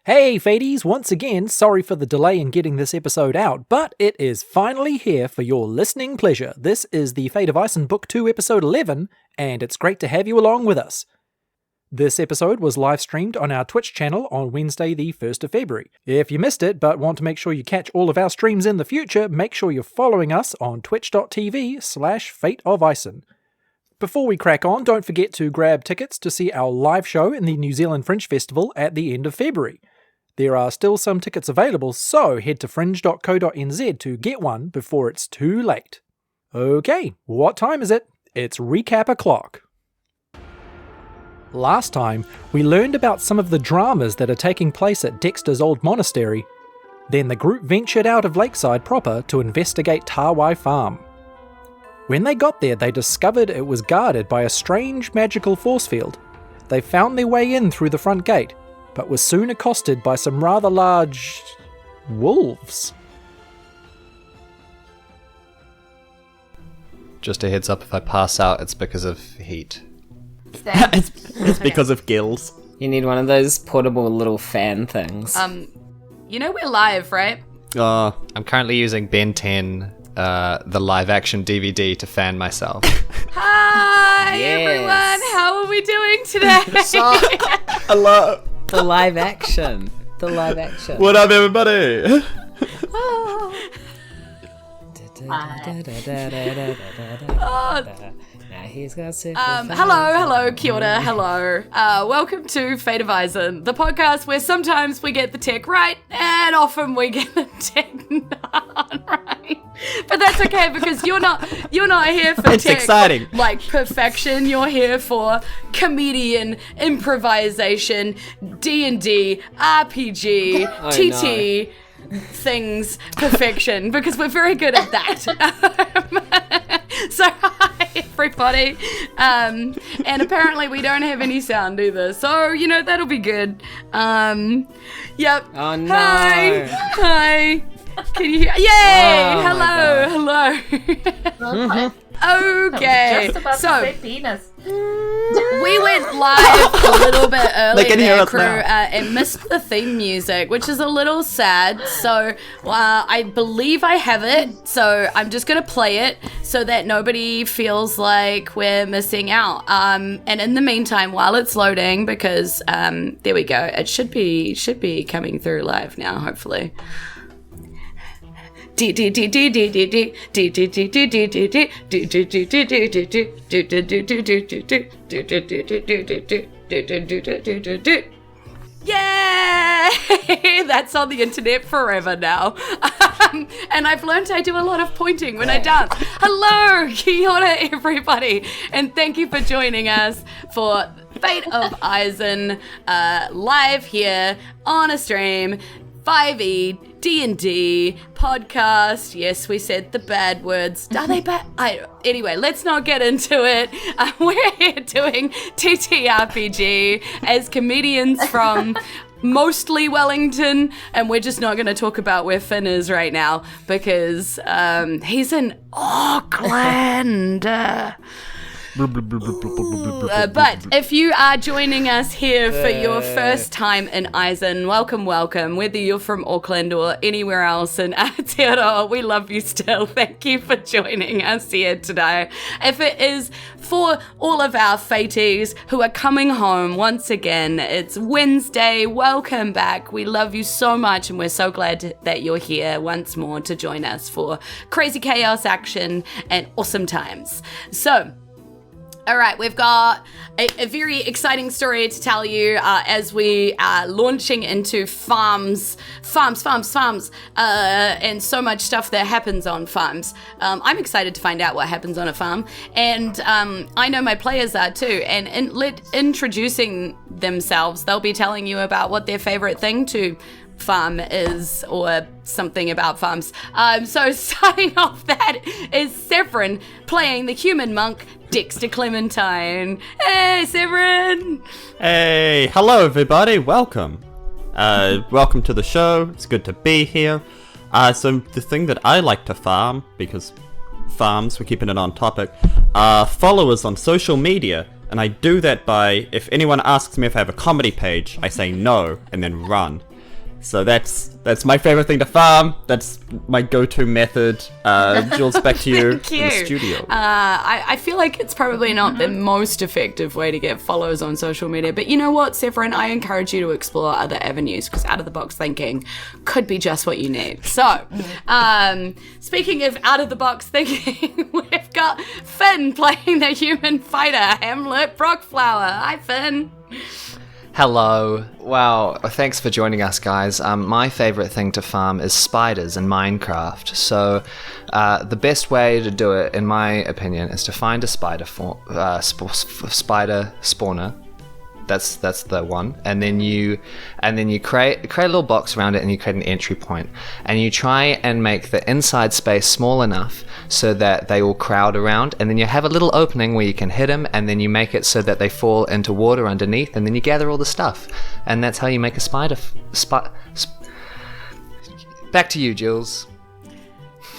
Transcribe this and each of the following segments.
Hey Fadies, once again, sorry for the delay in getting this episode out, but it is finally here for your listening pleasure. This is the Fate of Isen Book 2, Episode 11, and it's great to have you along with us. This episode was live streamed on our Twitch channel on Wednesday the 1st of February. If you missed it but want to make sure you catch all of our streams in the future, make sure you're following us on twitch.tv/fateofisen. Before we crack on, don't forget to grab tickets to see our live show in the New Zealand Fringe Festival at the end of February. There are still some tickets available, so head to fringe.co.nz to get one before it's too late. Okay, what time is it? It's recap o'clock. Last time, we learned about some of the dramas that are taking place at Dexter's old monastery. Then the group ventured out of Lakeside proper to investigate Tawhai Farm. When they got there, they discovered it was guarded by a strange magical force field. They found their way in through the front gate, but were soon accosted by some rather large wolves. Just a heads up, if I pass out, it's because of heat. It's because of gills. You need one of those portable little fan things. You know we're live, right? I'm currently using Ben 10, the live-action DVD, to fan myself. Hi, Yes. everyone! How are we doing today? Hello. The live action. What up, everybody? Now he's got Hello, kia ora, hello. Welcome to Fate of Isen, the podcast where sometimes we get the tech right and often we get the tech not right. But that's okay because you're not here for It's tech exciting. like perfection. You're here for comedian, improvisation, D&D, RPG, TT. Things perfection because we're very good at that. So hi everybody, and apparently we don't have any sound either, so that'll be good. Yep. Oh no. Hi. Can you hear? Yay! Oh, hello. Okay. Just about to So say penis. we went live a little bit early They can hear there, us crew, now. and missed the theme music, which is a little sad. So I believe I have it, so I'm just gonna play it so that nobody feels like we're missing out. And in the meantime, while it's loading, because there we go, it should be coming through live now, hopefully. Yay! That's on the internet forever now. And I've learned I do a lot of pointing when I dance. Hello, kia ora everybody, and thank you for joining us for Fate of Isen live here on a stream. 5e D&D podcast. Yes, we said the bad words. Are they bad? Anyway, let's not get into it. We're here doing TTRPG as comedians from mostly Wellington, and we're just not going to talk about where Finn is right now because he's in Auckland. But if you are joining us here for your first time in Isen, welcome. Whether you're from Auckland or anywhere else in Aotearoa, we love you still. Thank you for joining us here today. If it is for all of our faties who are coming home once again, it's Wednesday. Welcome back. We love you so much, and we're so glad that you're here once more to join us for crazy chaos, action, and awesome times. So, all right, we've got a very exciting story to tell you as we are launching into farms, and so much stuff that happens on farms. I'm excited to find out what happens on a farm, and I know my players are too, and introducing themselves, they'll be telling you about what their favorite thing to farm is, or something about farms. So starting off, that is Severin playing the human monk Dexter Clementine. Hey, Severin! Hey, hello everybody, welcome. Welcome to the show, it's good to be here. So the thing that I like to farm, because farms, we're keeping it on topic, are followers on social media. And I do that by, if anyone asks me if I have a comedy page, I say no, and then run. So that's my favorite thing to farm. That's my go-to method. Jules, back to you in the studio. I feel like it's probably not the most effective way to get follows on social media, but you know what, Severin, I encourage you to explore other avenues because out-of-the-box thinking could be just what you need. So, speaking of out-of-the-box thinking, we've got Finn playing the human fighter, Hamlet Brockflower. Hi, Finn. Hello. Wow, thanks for joining us, guys. My favorite thing to farm is spiders in Minecraft. So the best way to do it, in my opinion, is to find a spider spawner. That's the one, and then you create a little box around it, and you create an entry point, and you try and make the inside space small enough so that they all crowd around, and then you have a little opening where you can hit them, and then you make it so that they fall into water underneath, and then you gather all the stuff, and that's how you make a spider. Back to you, Jules.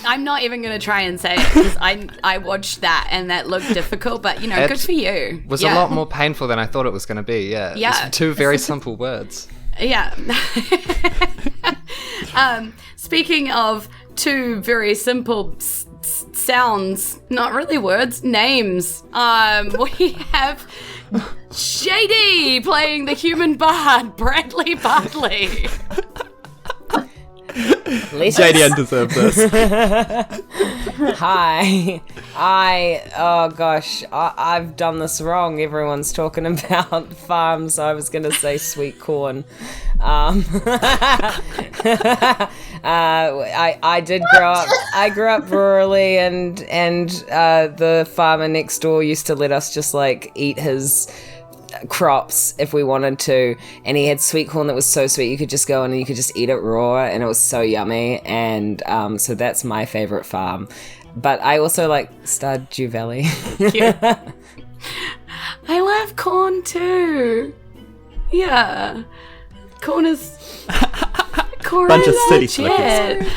I'm not even going to try and say it because I watched that and that looked difficult, but you know, good for you. It was a lot more painful than I thought it was going to be, yeah. It's two very simple words. Yeah. Speaking of two very simple sounds, not really words, names, we have JD playing the human bard, Bradley Bartley. JD deserves this. Hi. I've done this wrong. Everyone's talking about farms. I was going to say sweet corn. I did grow up. I grew up rurally, and the farmer next door used to let us just like eat his crops if we wanted to, and he had sweet corn that was so sweet you could just go in and you could just eat it raw, and it was so yummy. And so that's my favorite farm. But I also like Stardew Valley. I love corn too. Yeah, corn is bunch of city slickers.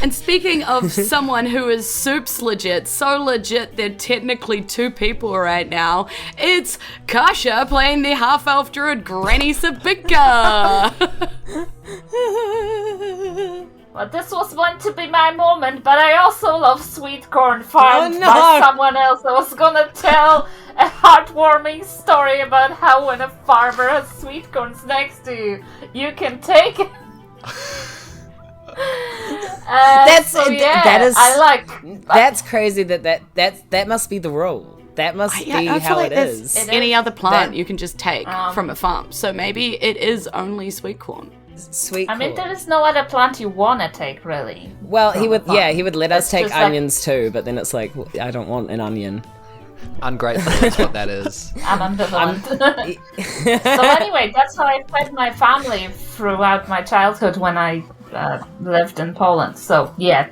And speaking of someone who is soups legit, so legit they're technically two people right now, it's Kasha playing the half-elf druid Granny Sabika. Well, this was meant to be my moment, but I also love sweet corn farmed by someone else. I was gonna tell a heartwarming story about how when a farmer has sweet corns next to you, you can take it. That's crazy. That must be the rule. That must be how it is. Any other plant you can just take from a farm. So maybe it is only sweet corn. Sweet corn. I mean, there is no other plant you want to take, really. Well, he would let us take onions too, but then it's like, well, I don't want an onion. Ungrateful is what that is. I'm ambivalent. So anyway, that's how I fed my family throughout my childhood when I lived in Poland. So yeah,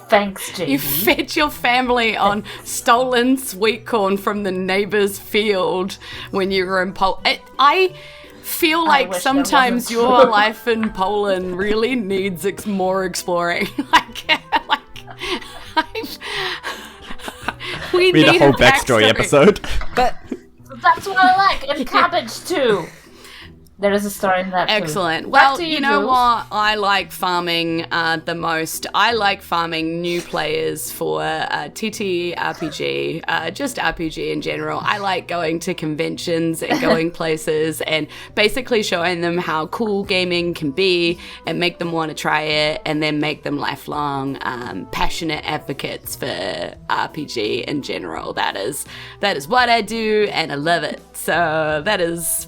thanks, JD. You fed your family on stolen sweet corn from the neighbor's field when you were in Poland. I feel like sometimes your life in Poland really needs more exploring. We need a whole backstory episode. But that's what I like. And cabbage too. There is a story in that too. Excellent. Well, you know what I like farming the most? I like farming new players for TTRPG, just RPG in general. I like going to conventions and going places and basically showing them how cool gaming can be and make them want to try it, and then make them lifelong passionate advocates for RPG in general. That is what I do, and I love it. So that is...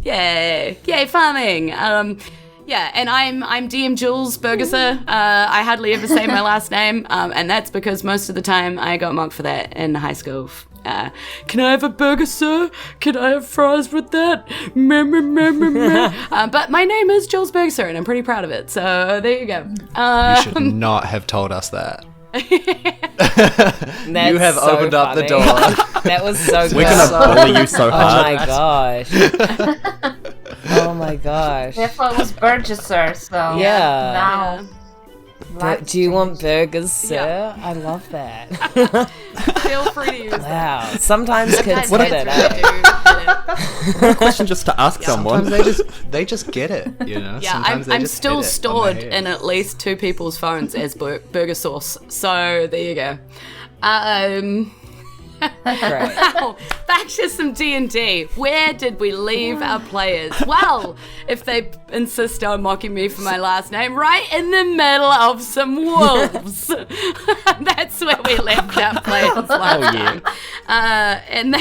Yay farming. And I'm DM Jules Bergesser. I hardly ever say my last name, and that's because most of the time I got mocked for that in high school. Can I have a burger, sir? Can I have fries with that? But my name is Jules Bergesser, and I'm pretty proud of it, so there you go. You should not have told us that. You have opened up the door. That was so good. We're gonna bully you so hard. Oh my gosh. Therefore it was Burgesser, so yeah. Now. Do you want burgers, sir? Yeah. I love that. Feel free to use that. Wow. Sometimes kids what say that. Question just to ask someone. Sometimes they just get it, you know. Yeah, Sometimes they I'm just still hit it on the stored head. in at least 2 people's phones as burger sauce. So there you go. Wow, back to some D&D. Where did we leave our players? Well, if they insist on mocking me for my last name, right in the middle of some wolves. That's where we left our players last time. And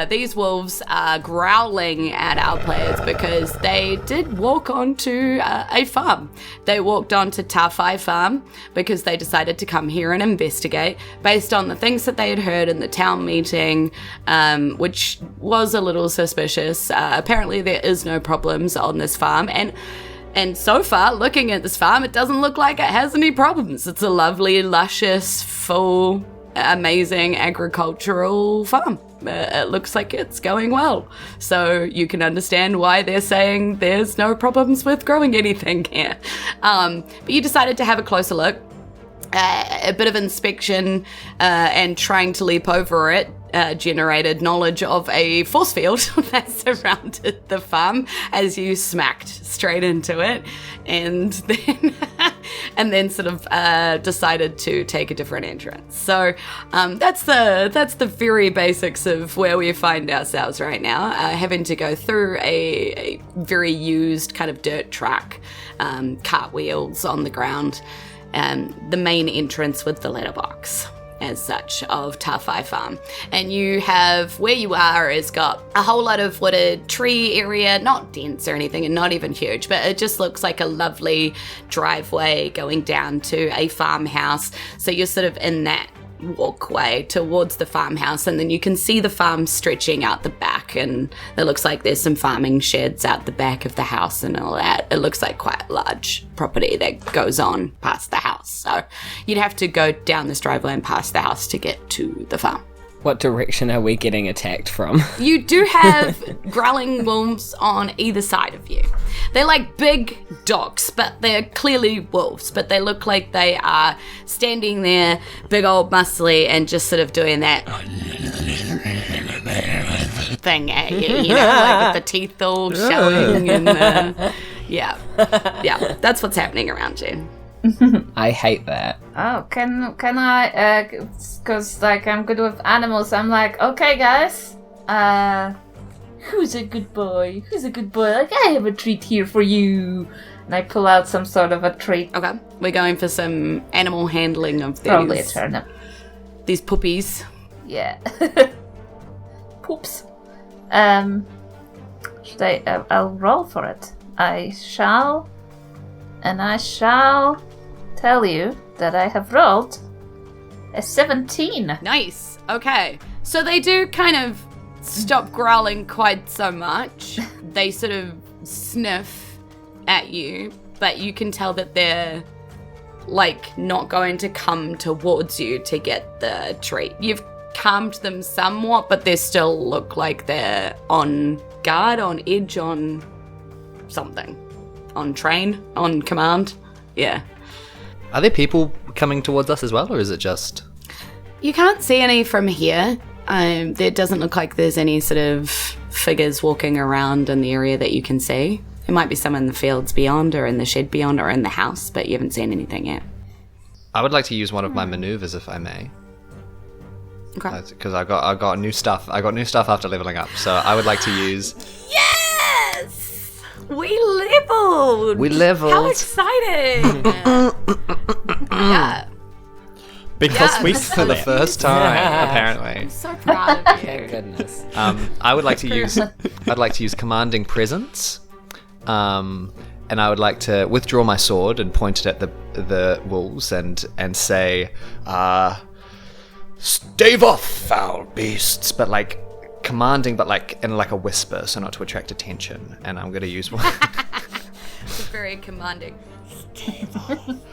these wolves are growling at our players because they did walk onto a farm. They walked onto Tawhai Farm because they decided to come here and investigate based on the things that they had heard in the town meeting, which was a little suspicious. Apparently there is no problems on this farm, and so far, looking at this farm, it doesn't look like it has any problems. It's a lovely, luscious, full, amazing agricultural farm. It looks like it's going well. So you can understand why they're saying there's no problems with growing anything here. But you decided to have a closer look. A bit of inspection and trying to leap over it generated knowledge of a force field that surrounded the farm as you smacked straight into it, and then sort of decided to take a different entrance. So that's the very basics of where we find ourselves right now, having to go through a very used kind of dirt track, cartwheels on the ground. The main entrance with the letterbox as such of Tawhai Farm. And you have, where you are has got a whole lot of wooded tree area, not dense or anything and not even huge, but it just looks like a lovely driveway going down to a farmhouse. So you're sort of in that walkway towards the farmhouse, and then you can see the farm stretching out the back, and it looks like there's some farming sheds out the back of the house and all that. It looks like quite a large property that goes on past the house, so you'd have to go down this driveway and past the house to get to the farm. What direction are we getting attacked from? You do have growling wolves on either side of you. They're like big dogs, but they're clearly wolves, but they look like they are standing there, big old muscly, and just sort of doing that thing at you, you know, like with the teeth all showing, and yeah, that's what's happening around you. I hate that. Oh, can I, cause like I'm good with animals, I'm like, okay guys, who's a good boy? Who's a good boy? Like, I have a treat here for you. And I pull out some sort of a treat. Okay, we're going for some animal handling of these. Probably a turnip. These puppies. Yeah. Poops. Should I, I'll roll for it. I shall tell you that I have rolled a 17. Nice. Okay. So they do kind of stop growling quite so much. They sort of sniff at you, but you can tell that they're like not going to come towards you to get the treat. You've calmed them somewhat, but they still look like they're on guard, on edge, on something. On train, on command. Yeah. Are there people coming towards us as well, or is it just... You can't see any from here. There doesn't look like there's any sort of figures walking around in the area that you can see. There might be some in the fields beyond, or in the shed beyond, or in the house, but you haven't seen anything yet. I would like to use one of my maneuvers, if I may. Okay. Because I got new stuff. I got new stuff after leveling up, so I would like to use... Yes! We leveled! We leveled! How exciting! Yeah. Because Yeah. we For the first time, apparently. So proud of you. Thank goodness. I would like to use... I'd like to use Commanding Presence. And I would like to withdraw my sword and point it at the wolves and say, stave off, foul beasts, but like commanding, but like in like a whisper, so not to attract attention. And I'm gonna use one. It's very commanding.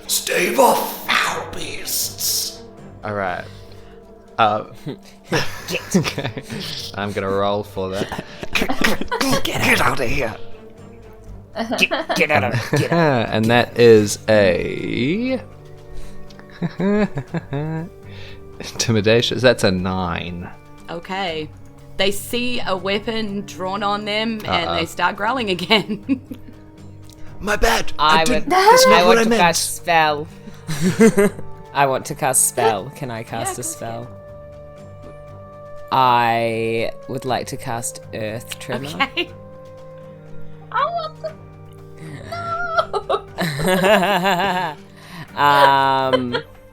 Stave off, foul beasts. All right. Okay. I'm gonna roll for that. Get out of here. Get out of it. And that is a intimidation. That's a 9. Okay. they see a weapon drawn on them and they start growling again. My bad. I what want I to meant. cast spell. I want to cast spell. Can I cast a spell? I would like to cast Earth Tremor. Okay. I want to.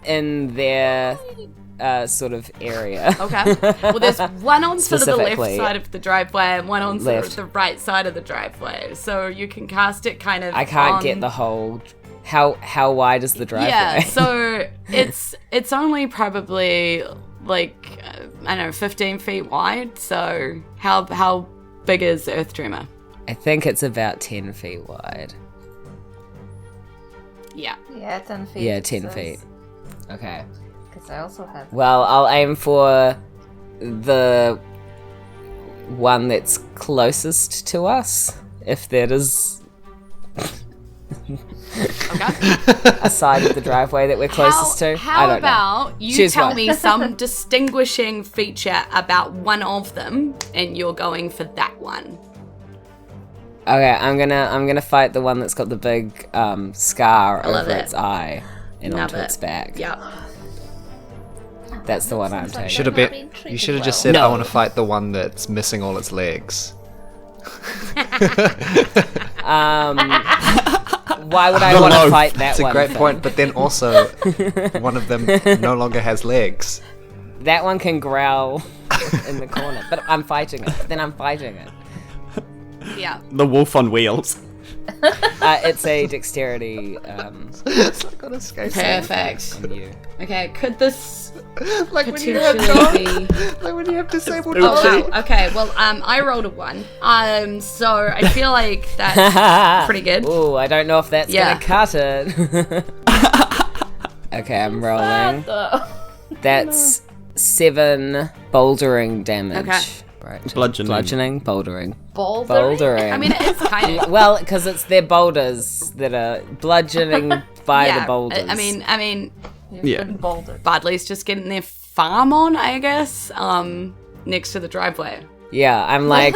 In their sort of area. Okay. Well, there's one on sort of the left Specifically. side of the driveway and one on sort of Left. the right side of the driveway. So you can cast it kind of. I can't on- get the whole. How wide is the driveway? Yeah. So it's only probably like I don't know 15 feet wide. So how big is Earth Tremor? I think it's about 10 feet wide. Yeah. Yeah, 10 feet. Yeah, 10 feet. Okay. Because I also have. Well, I'll aim for the one that's closest to us, if that is Okay. a side of the driveway that we're closest to. I How don't know. about you Choose tell one. me some distinguishing feature about one of them, and you're going for that one. Okay, I'm gonna fight the one that's got the big scar love over it. its eye and Love onto it. its back. Yeah. That's the one I'm Sounds like taking. Should have Not been. being You treated should have just well. said, "I No. want to fight the one that's missing all its legs." Why would I want to fight that It's a one? great thing? point, but then also one of them no longer has legs. That one can growl in the corner, but I'm fighting it. Then I'm fighting it. Yeah. The wolf on wheels. It's a dexterity It's like on a skate. Perfect. on you. Okay, could this Like when you have potentially be... like when you have disabled Oh, dogs. wow. Okay, well, I rolled a 1. So I feel like that's pretty good. Ooh, I don't know if that's Yeah. gonna cut it. Okay, I'm rolling. That's 7 bouldering damage. Okay. Right. Bludgeoning. Bouldering. Bouldering? I mean, it's kind of... Well, because it's their boulders that are bludgeoning by the boulders. I mean, Yeah. Boulder. Budley's just getting their farm on, I guess, next to the driveway. Yeah, I'm like,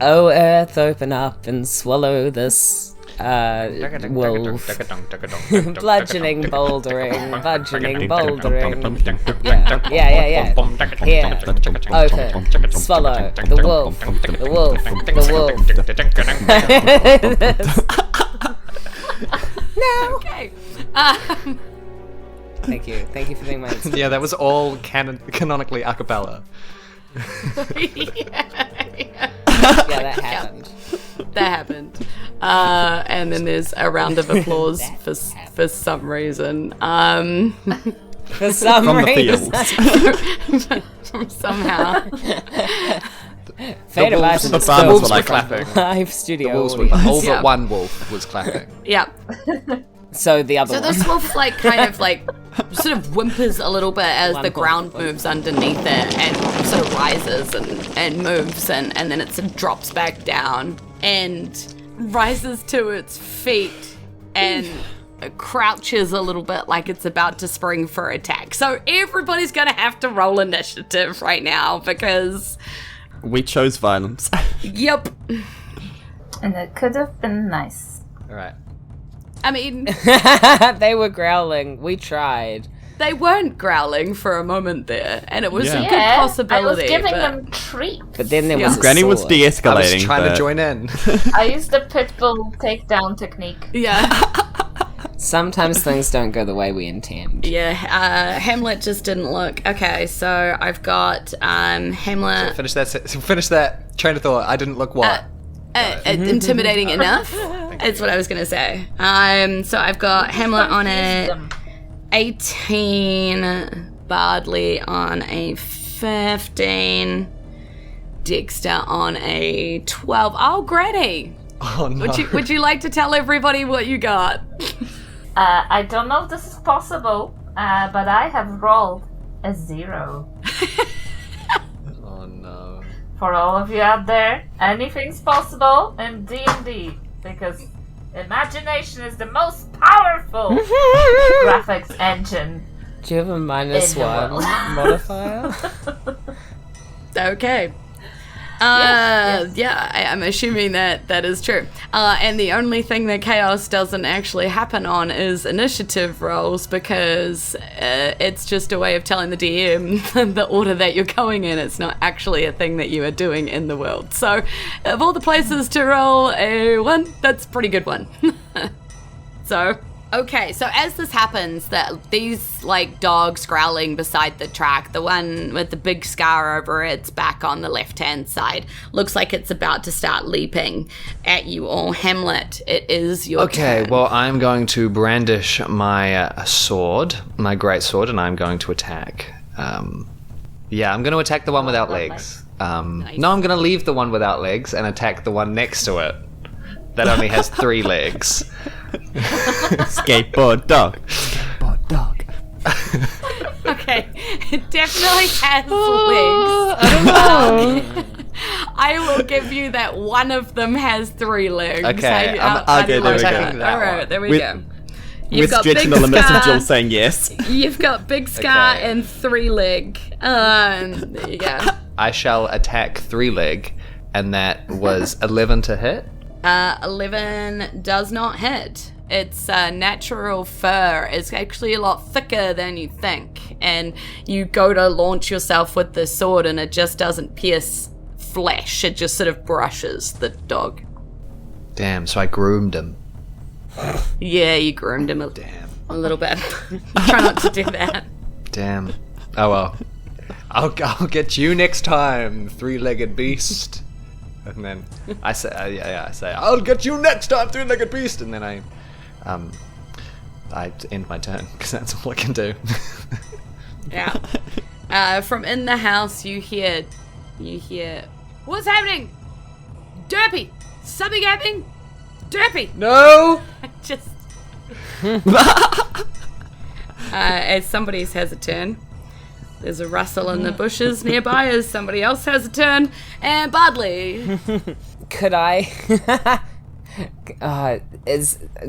oh earth, open up and swallow this wolf. Bludgeoning, bouldering, bludgeoning, bouldering. Yeah. Here, open, swallow, the wolf, the wolf, the wolf. No. Okay. Thank you for being my inspiration. Yeah, that was all canonically a cappella. Yeah, Yeah, that happened. that happened. And then there's a round of applause for some reason. For some From the reason. fields. Somehow. Fate of wolves- Isen the is farmers still were like clapping. live studio. Wolves were, audience. all Yeah. but one wolf was clapping. Yeah. So the other So one. this wolf kind of sort of whimpers a little bit as the ground moves underneath it and sort of rises and moves and then it sort of drops back down and rises to its feet and crouches a little bit like it's about to spring for attack. So everybody's gonna have to roll initiative right now because We chose violence. yep. And it could have been nice. Alright. I mean, They were growling. We tried. they weren't growling for a moment there, and it was Yeah. a good Yeah, possibility. I was giving but- them treats. But then there Yeah. was a Granny was sword. de-escalating. I was trying to but- join in. I used the pit bull takedown technique. Yeah. Sometimes things don't go the way we intend. Yeah, Hamlet just didn't look. Okay, so I've got Hamlet Finish that train of thought. I didn't look what? intimidating enough. That's what I was gonna say. So I've got Hamlet on a Them. 18, Bardley on a 15, Dexter on a 12. Oh, Granny! Oh no. Would you like to tell everybody what you got? I don't know if this is possible, but I have rolled a 0. Oh no. For all of you out there, anything's possible in D&D because imagination is the most powerful graphics engine. Do you have a In the -1 world. modifier? Okay. I'm assuming that is true. And the only thing that chaos doesn't actually happen on is initiative rolls, because it's just a way of telling the DM the order that you're going in. It's not actually a thing that you are doing in the world. So, of all the places to roll a 1, that's a pretty good one. So... Okay, so as this happens, these like dogs growling beside the track, the one with the big scar over its back on the left-hand side, looks like it's about to start leaping at you all. Hamlet, it is your turn. Okay, well, I'm going to brandish my sword, my great sword, and I'm going to attack. I'm going to attack the one without legs. Nice. No, I'm going to leave the one without legs and attack the one next to it that only has 3 legs. Skateboard dog. Skateboard dog. Okay, it definitely has legs. I don't know. I will give you that one of them has 3 legs. Okay, there we go. Alright, there we go. We're stretching the limits of Jill saying yes. You've got Big Scar Okay. and 3 leg. There you go. I shall attack 3 leg, and that was 11 to hit. 11 does not hit. Its natural fur is actually a lot thicker than you think, and you go to launch yourself with the sword and it just doesn't pierce flesh, it just sort of brushes the dog. Damn, so I groomed him. Yeah, you groomed him a little bit. Try not to do that. Damn. Oh well. I'll get you next time, 3-legged beast. And then I say, I say, I'll get you next time, 3-legged beast. And then I end my turn because that's all I can do. Yeah. From in the house, you hear, what's happening? Derpy, something happening? Derpy. No. Just. As somebody has a turn. There's a rustle in the bushes nearby as somebody else has a turn. And Bardley. Could I?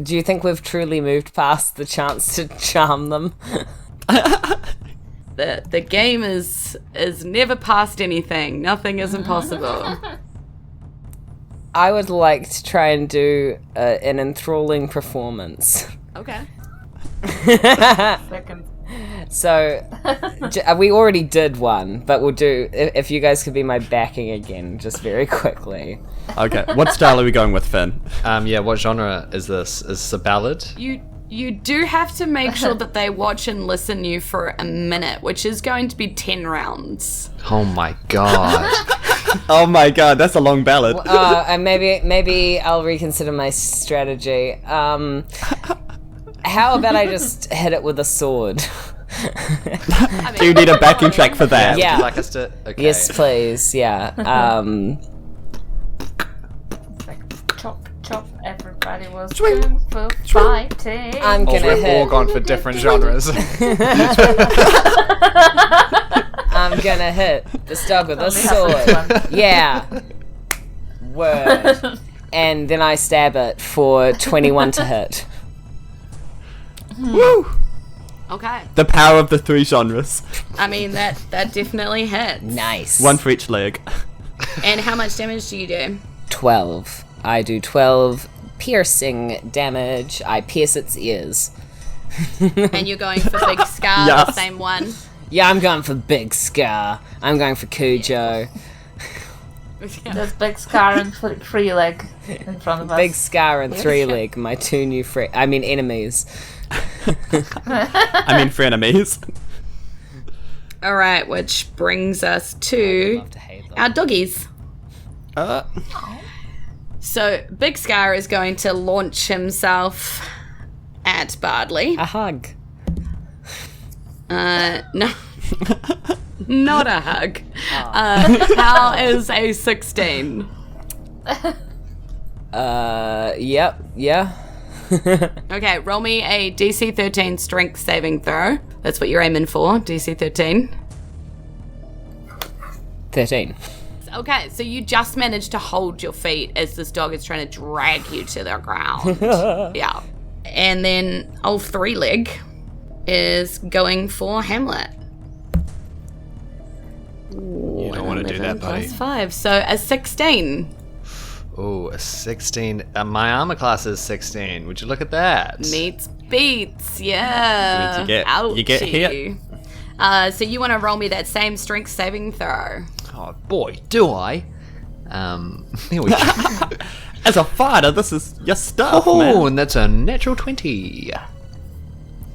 Do you think we've truly moved past the chance to charm them? The game is never past anything. Nothing is impossible. I would like to try and do an enthralling performance. Okay. Second. So, we already did one, but we'll do, if you guys could be my backing again, just very quickly. Okay, what style are we going with, Finn? What genre is this? Is this a ballad? You do have to make sure that they watch and listen you for a minute, which is going to be 10 rounds. Oh my god. Oh my god, that's a long ballad. And maybe I'll reconsider my strategy. How about I just hit it with a sword? Do you need a backing track for that? Yeah. Would you like us to? Okay. Yes, please. Yeah. Chop, chop, everybody was going for fighting. I'm gonna We've all hit. gone for different genres. I'm gonna hit this dog with a sword. Yeah. Word. And then I stab it for 21 to hit. Woo! Okay. The power of the 3 genres. I mean, that definitely hits. Nice. 1 for each leg. And how much damage do you do? 12. I do 12 piercing damage. I pierce its ears. And you're going for Big Scar, Yes. the same one? Yeah, I'm going for Big Scar. I'm going for Cujo. There's Big Scar and 3-leg in front of us. Big Scar and 3-leg, my 2 new enemies. I mean, frenemies. All right, which brings us to Love to hate them. our doggies. Uh, So Big Scar is going to launch himself at Bardley. A hug. No, not a hug. How is a 16? Yep, yeah. Okay, roll me a DC 13 strength saving throw. That's what you're aiming for, DC 13. 13. Okay, so you just managed to hold your feet as this dog is trying to drag you to the ground. Yeah. And then old 3-leg is going for Hamlet. you don't want Gotta do that, buddy. Plus 5, so a 16. Oh, a 16. My armor class is 16. Would you look at that? Meets beats, yeah. You get hit. So you want to roll me that same strength saving throw? Oh boy, do I? Here we go. As a fighter, this is your stuff, Oh, man. and that's a natural 20.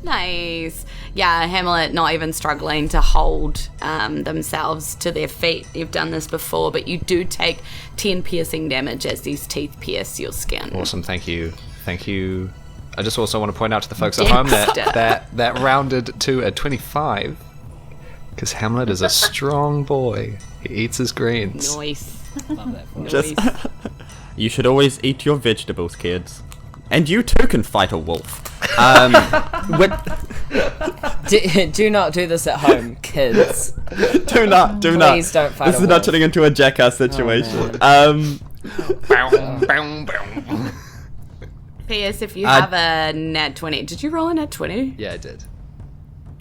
Nice. Yeah, Hamlet not even struggling to hold themselves to their feet. You've done this before, but you do take 10 piercing damage as these teeth pierce your skin. Awesome, thank you. Thank you. I just also want to point out to the folks at home that rounded to a 25. Because Hamlet is a strong boy. He eats his greens. Nice. Love that for Just, you should always eat your vegetables, kids. And you too can fight a wolf. do not do this at home, kids. Do not. Please don't fight This a is not wolf. turning into a jackass situation. P.S. If you have a nat 20, did you roll a nat 20? Yeah, I did.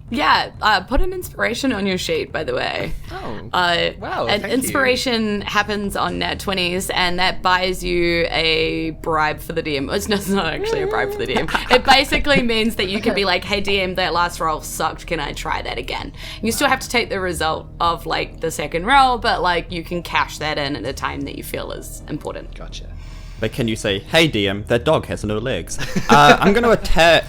Yeah, put an inspiration on your sheet, by the way. Oh, Wow, an thank inspiration happens on nat 20s, and that buys you a bribe for the DM. It's not actually a bribe for the DM. It basically means that you can be like, hey, DM, that last roll sucked. Can I try that again? You still have to take the result of, like, the second roll, but, like, you can cash that in at a time that you feel is important. Gotcha. But can you say, hey DM, that dog has no legs? I'm going to attack...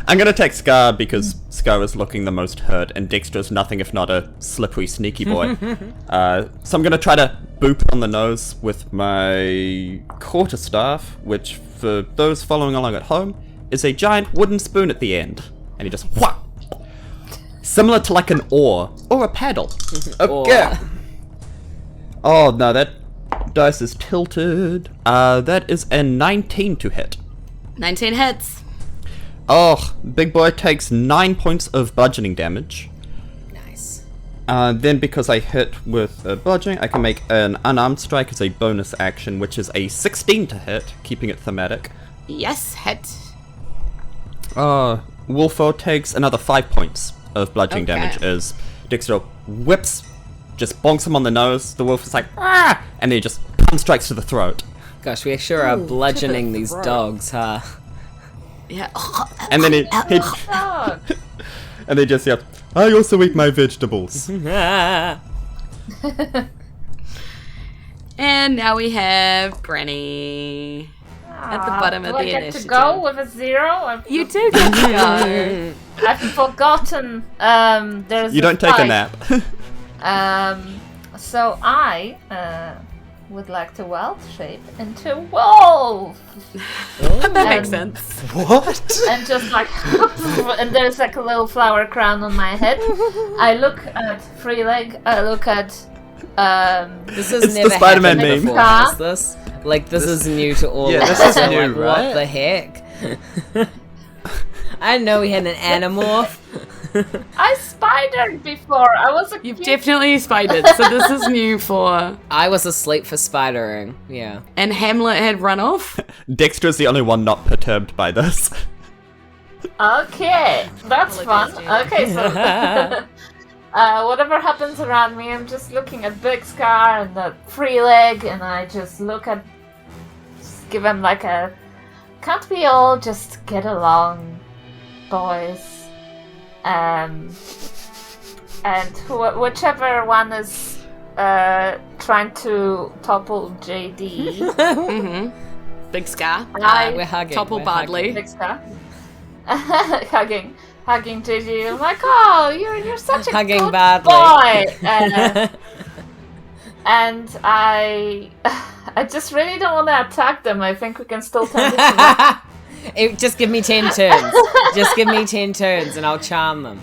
I'm going to attack Scar because Scar is looking the most hurt and Dexter is nothing if not a slippery, sneaky boy. So I'm going to try to boop it on the nose with my quarterstaff, which, for those following along at home, is a giant wooden spoon at the end. And he just... wha! Similar to like an oar or a paddle. Okay. Oh, no, that... dice is tilted. That is a 19 to hit. 19 hits. Oh, big boy takes 9 points of bludgeoning damage. Nice. Then because I hit with bludgeoning, I can make an unarmed strike as a bonus action, which is a 16 to hit, keeping it thematic. Yes, hit. Wolfo takes another 5 points of bludgeoning Okay. damage as Dexter whips, just bonks him on the nose. The wolf is like, ah! And then he just palm strikes to the throat. Gosh, we sure are bludgeoning these dogs, huh? Yeah. And then he Oh, and they just yell, I also eat my vegetables. And now we have Granny at the bottom of do I the get initiative. to go with a 0? You do get to go. I've forgotten. There's You don't take a fight. nap. So I would like to wild shape into a wolf. That makes sense. What? And just like, and there's like a little flower crown on my head. I look at Free Leg. I look at This has It's the never Spider-Man happened meme. before, has this? Like, this is new to all Yeah, of us. this is So, new, like, right? What the heck? I didn't know we had an animorph. I spidered before. I was a You've kid. definitely spidered, so this is new for... I was asleep for spidering. Yeah. And Hamlet had run off. Dexter is the only one not perturbed by this. Okay, that's fun. Apologies, Okay, so whatever happens around me, I'm just looking at Big Scar and the Free Leg, and I just look at, just give him like a, can't we all just get along, boys? And whichever one is trying to topple JD, Mm-hmm. Big Scar. We're hugging. Topple we're badly. Big Scar, hugging JD. I'm like, oh, you're such a Hugging good badly. boy. And I just really don't want to attack them. I think we can still turn this around. Just give me 10 turns. Just give me 10 turns and I'll charm them.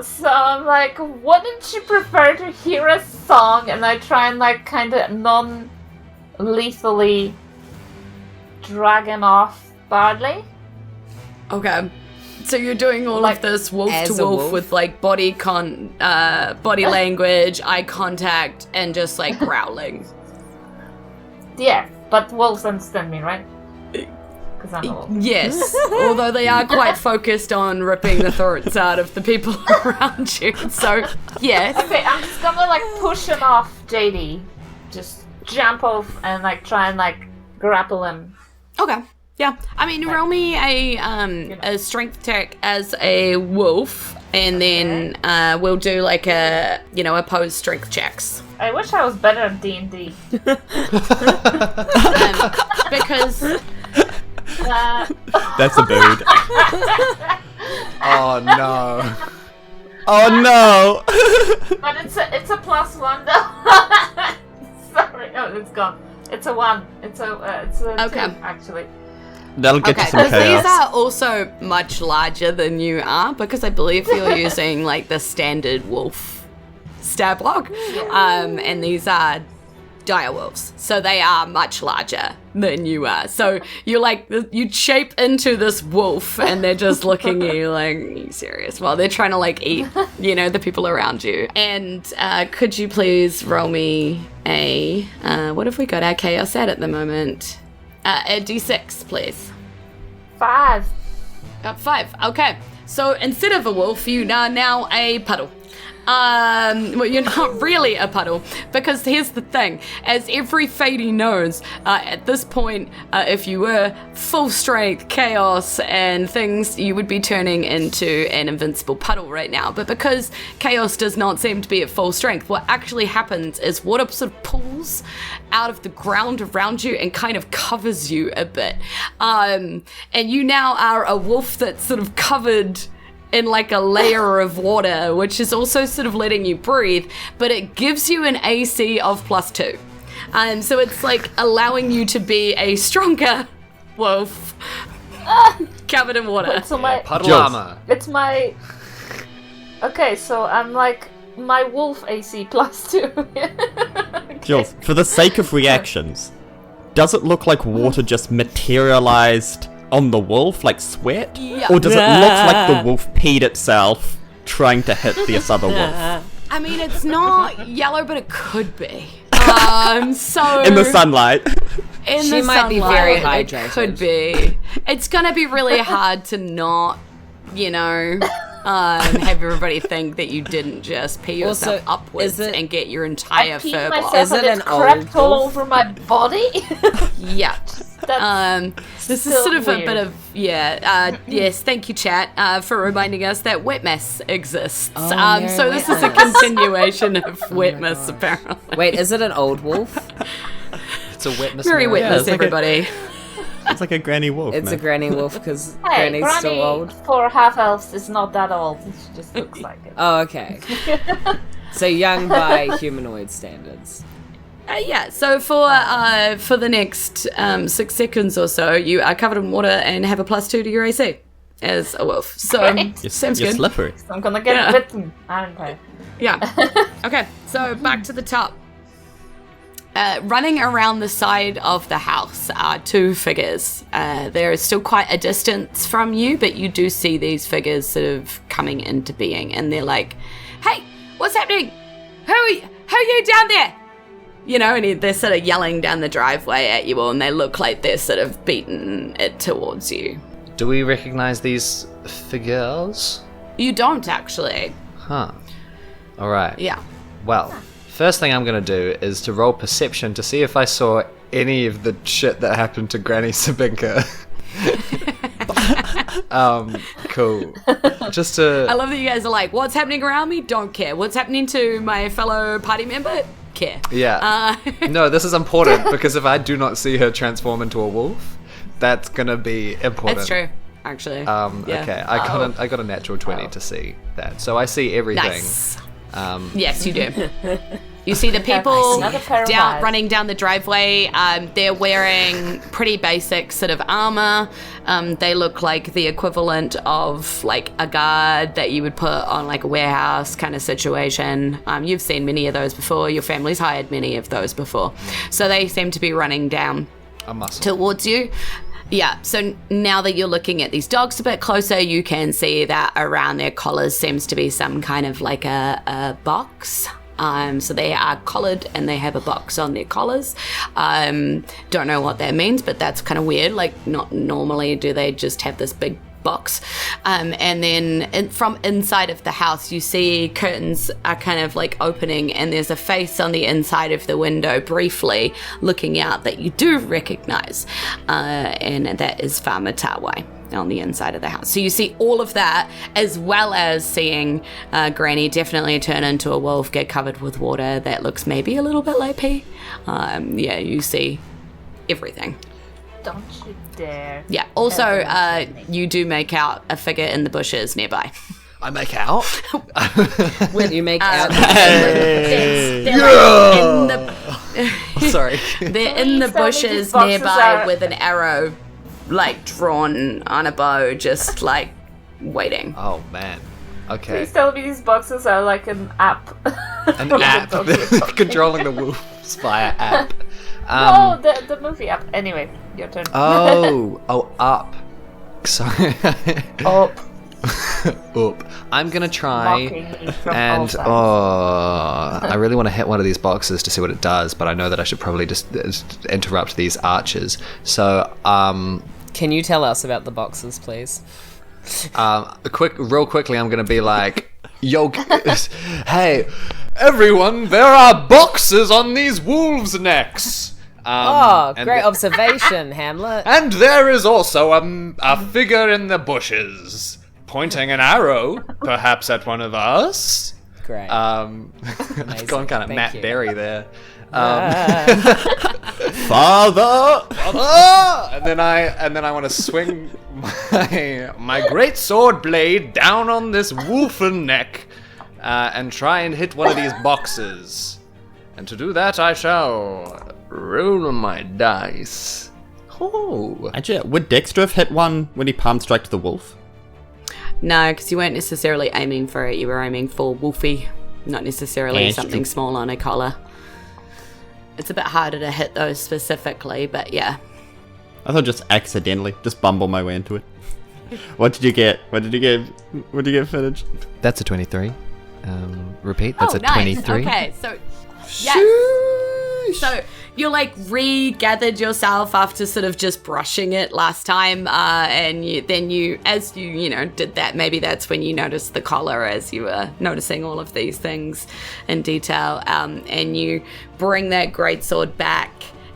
So I'm like, wouldn't you prefer to hear a song? And I try and like kind of non-lethally drag him off badly. Okay. So you're doing all Like, of this wolf as to a wolf wolf? with like body language, eye contact, and just like growling. Yeah, but wolves understand me, right? Because I'm a wolf. Yes, although they are quite focused on ripping the throats out of the people around you. So, yes. Okay, I'm just gonna like push him off, JD. Just jump off and like try and like grapple him. Okay. Yeah. I mean, roll me a strength check as a wolf, and then we'll do like a opposed strength checks. I wish I was better at D&D. Because That's a bird. Oh no. Oh no! But it's a +1 though. Sorry, it's gone. It's a 1. It's a Okay. 2 actually. That'll get you some because these chaos. are also much larger than you are, because I believe you're using like the standard wolf stat block, and these are dire wolves, so they are much larger than you are. So you're like, you shape into this wolf, and they're just looking at you like, are you serious? While they're trying to like eat, the people around you. And could you please roll me a what have we got our chaos at the moment? A d6, please. 5. 5. Okay. So instead of a wolf, you are now a puddle. Well, you're not really a puddle, because here's the thing. As every Fady knows, at this point, if you were full strength, chaos, and things, you would be turning into an invincible puddle right now. But because chaos does not seem to be at full strength, what actually happens is water sort of pulls out of the ground around you and kind of covers you a bit. And you now are a wolf that's sort of covered in like a layer of water, which is also sort of letting you breathe, but it gives you an AC of +2. And so it's like allowing you to be a stronger wolf covered in water. So my Puddle Jules. armor. it's my. Okay, so I'm like my wolf AC +2. Jules, for the sake of reactions, does it look like water just materialized on the wolf, like sweat? Yeah. Or does it look like the wolf peed itself trying to hit this other wolf? I mean, it's not yellow, but it could be. So In the sunlight. in She the might be sunlight, very It hydrated. could be. It's gonna be really hard to not, have everybody think that you didn't just pee yourself Also, upwards is it- and get your I entire peed fur myself blown. Is it and an it crept old all wolf? over my body. Yeah. That's This is still sort of a weird. bit of, yes, thank you, chat, for reminding us that wet mess exists. Mary So this is a Wetness. continuation of wet mess, apparently. Wait, is it an old wolf? It's a wetness. Very Mary. wetness, it's like a- everybody. It's like a granny wolf, It's a man. granny wolf because Hey, Granny's Granny still old. for half elves is not that old. She just looks like it. Oh, okay. So young by humanoid standards. Yeah, so for the next 6 seconds or so, you are covered in water and have a +2 to your AC as a wolf. So, Great. seems You're good. slippery. I'm gonna get Yeah. bitten, aren't I? Yeah. Okay, so back to the top. Running around the side of the house are 2 figures. There is still quite a distance from you, but you do see these figures sort of coming into being, and they're like, "Hey, what's happening? Who are you down there?" And they're sort of yelling down the driveway at you all, and they look like they're sort of beating it towards you. Do we recognize these figures? You don't actually. Huh. All right. Yeah. Well, first thing I'm gonna do is to roll perception to see if I saw any of the shit that happened to Granny Sabinka. Cool. Just to. I love that you guys are like, what's happening around me? Don't care. What's happening to my fellow party member? Care. Yeah. No, this is important because if I do not see her transform into a wolf, that's gonna be important. That's true, actually. Yeah. Okay, I got a natural 20 to see that, so I see everything. Nice. Yes, you do. You see the people Another pair of eyes. running down the driveway. They're wearing pretty basic sort of armor. They look like the equivalent of like a guard that you would put on like a warehouse kind of situation. You've seen many of those before. Your family's hired many of those before. So they seem to be running down A muscle. towards you. Yeah, so now that you're looking at these dogs a bit closer, you can see that around their collars seems to be some kind of like a box So they are collared and they have a box on their collars. Don't know what that means, but that's kind of weird. Like, not normally do they just have this big box. And then from inside of the house, you see curtains are kind of like opening, and there's a face on the inside of the window briefly looking out that you do recognize. And that is Farmer Tawhai on the inside of the house. So you see all of that, as well as seeing Granny definitely turn into a wolf, get covered with water that looks maybe a little bit like pee. You see everything. Don't you dare. Yeah, also you do make out a figure in the bushes nearby. I make out? When you make out. Sorry. They're in the bushes nearby with an arrow like drawn on a bow, just like waiting. Oh man. Okay. Please tell me these boxes are like an app. An app. Controlling the wolves via app. No, the movie app. Anyway, your turn. Up. Sorry. Up. Up. I'm gonna try Mocking me from and all sides. I really want to hit one of these boxes to see what it does, but I know that I should probably just interrupt these archers. So, Can you tell us about the boxes, please? real quickly, I'm gonna be like, yo, hey, everyone, there are boxes on these wolves' necks. Great observation, Hamlet. And there is also a figure in the bushes, pointing an arrow, perhaps at one of us. Great. I've gone kind of Thank Matt you. Berry there. Father! And then I want to swing my great sword blade down on this wolfen neck and try and hit one of these boxes. And to do that, I shall roll my dice. Oh. Actually, would Dexter have hit one when he palm striked the wolf? No, because you weren't necessarily aiming for it. You were aiming for Wolfie, not necessarily That's something true. small on a collar. It's a bit harder to hit those specifically, but yeah. I thought just accidentally, just bumble my way into it. What did you get? What did you get finished? That's a 23. Repeat, that's a nice. 23. Okay, so yes. So you like regathered yourself after sort of just brushing it last time, and then as you did that, maybe that's when you noticed the collar as you were noticing all of these things in detail, and you bring that greatsword back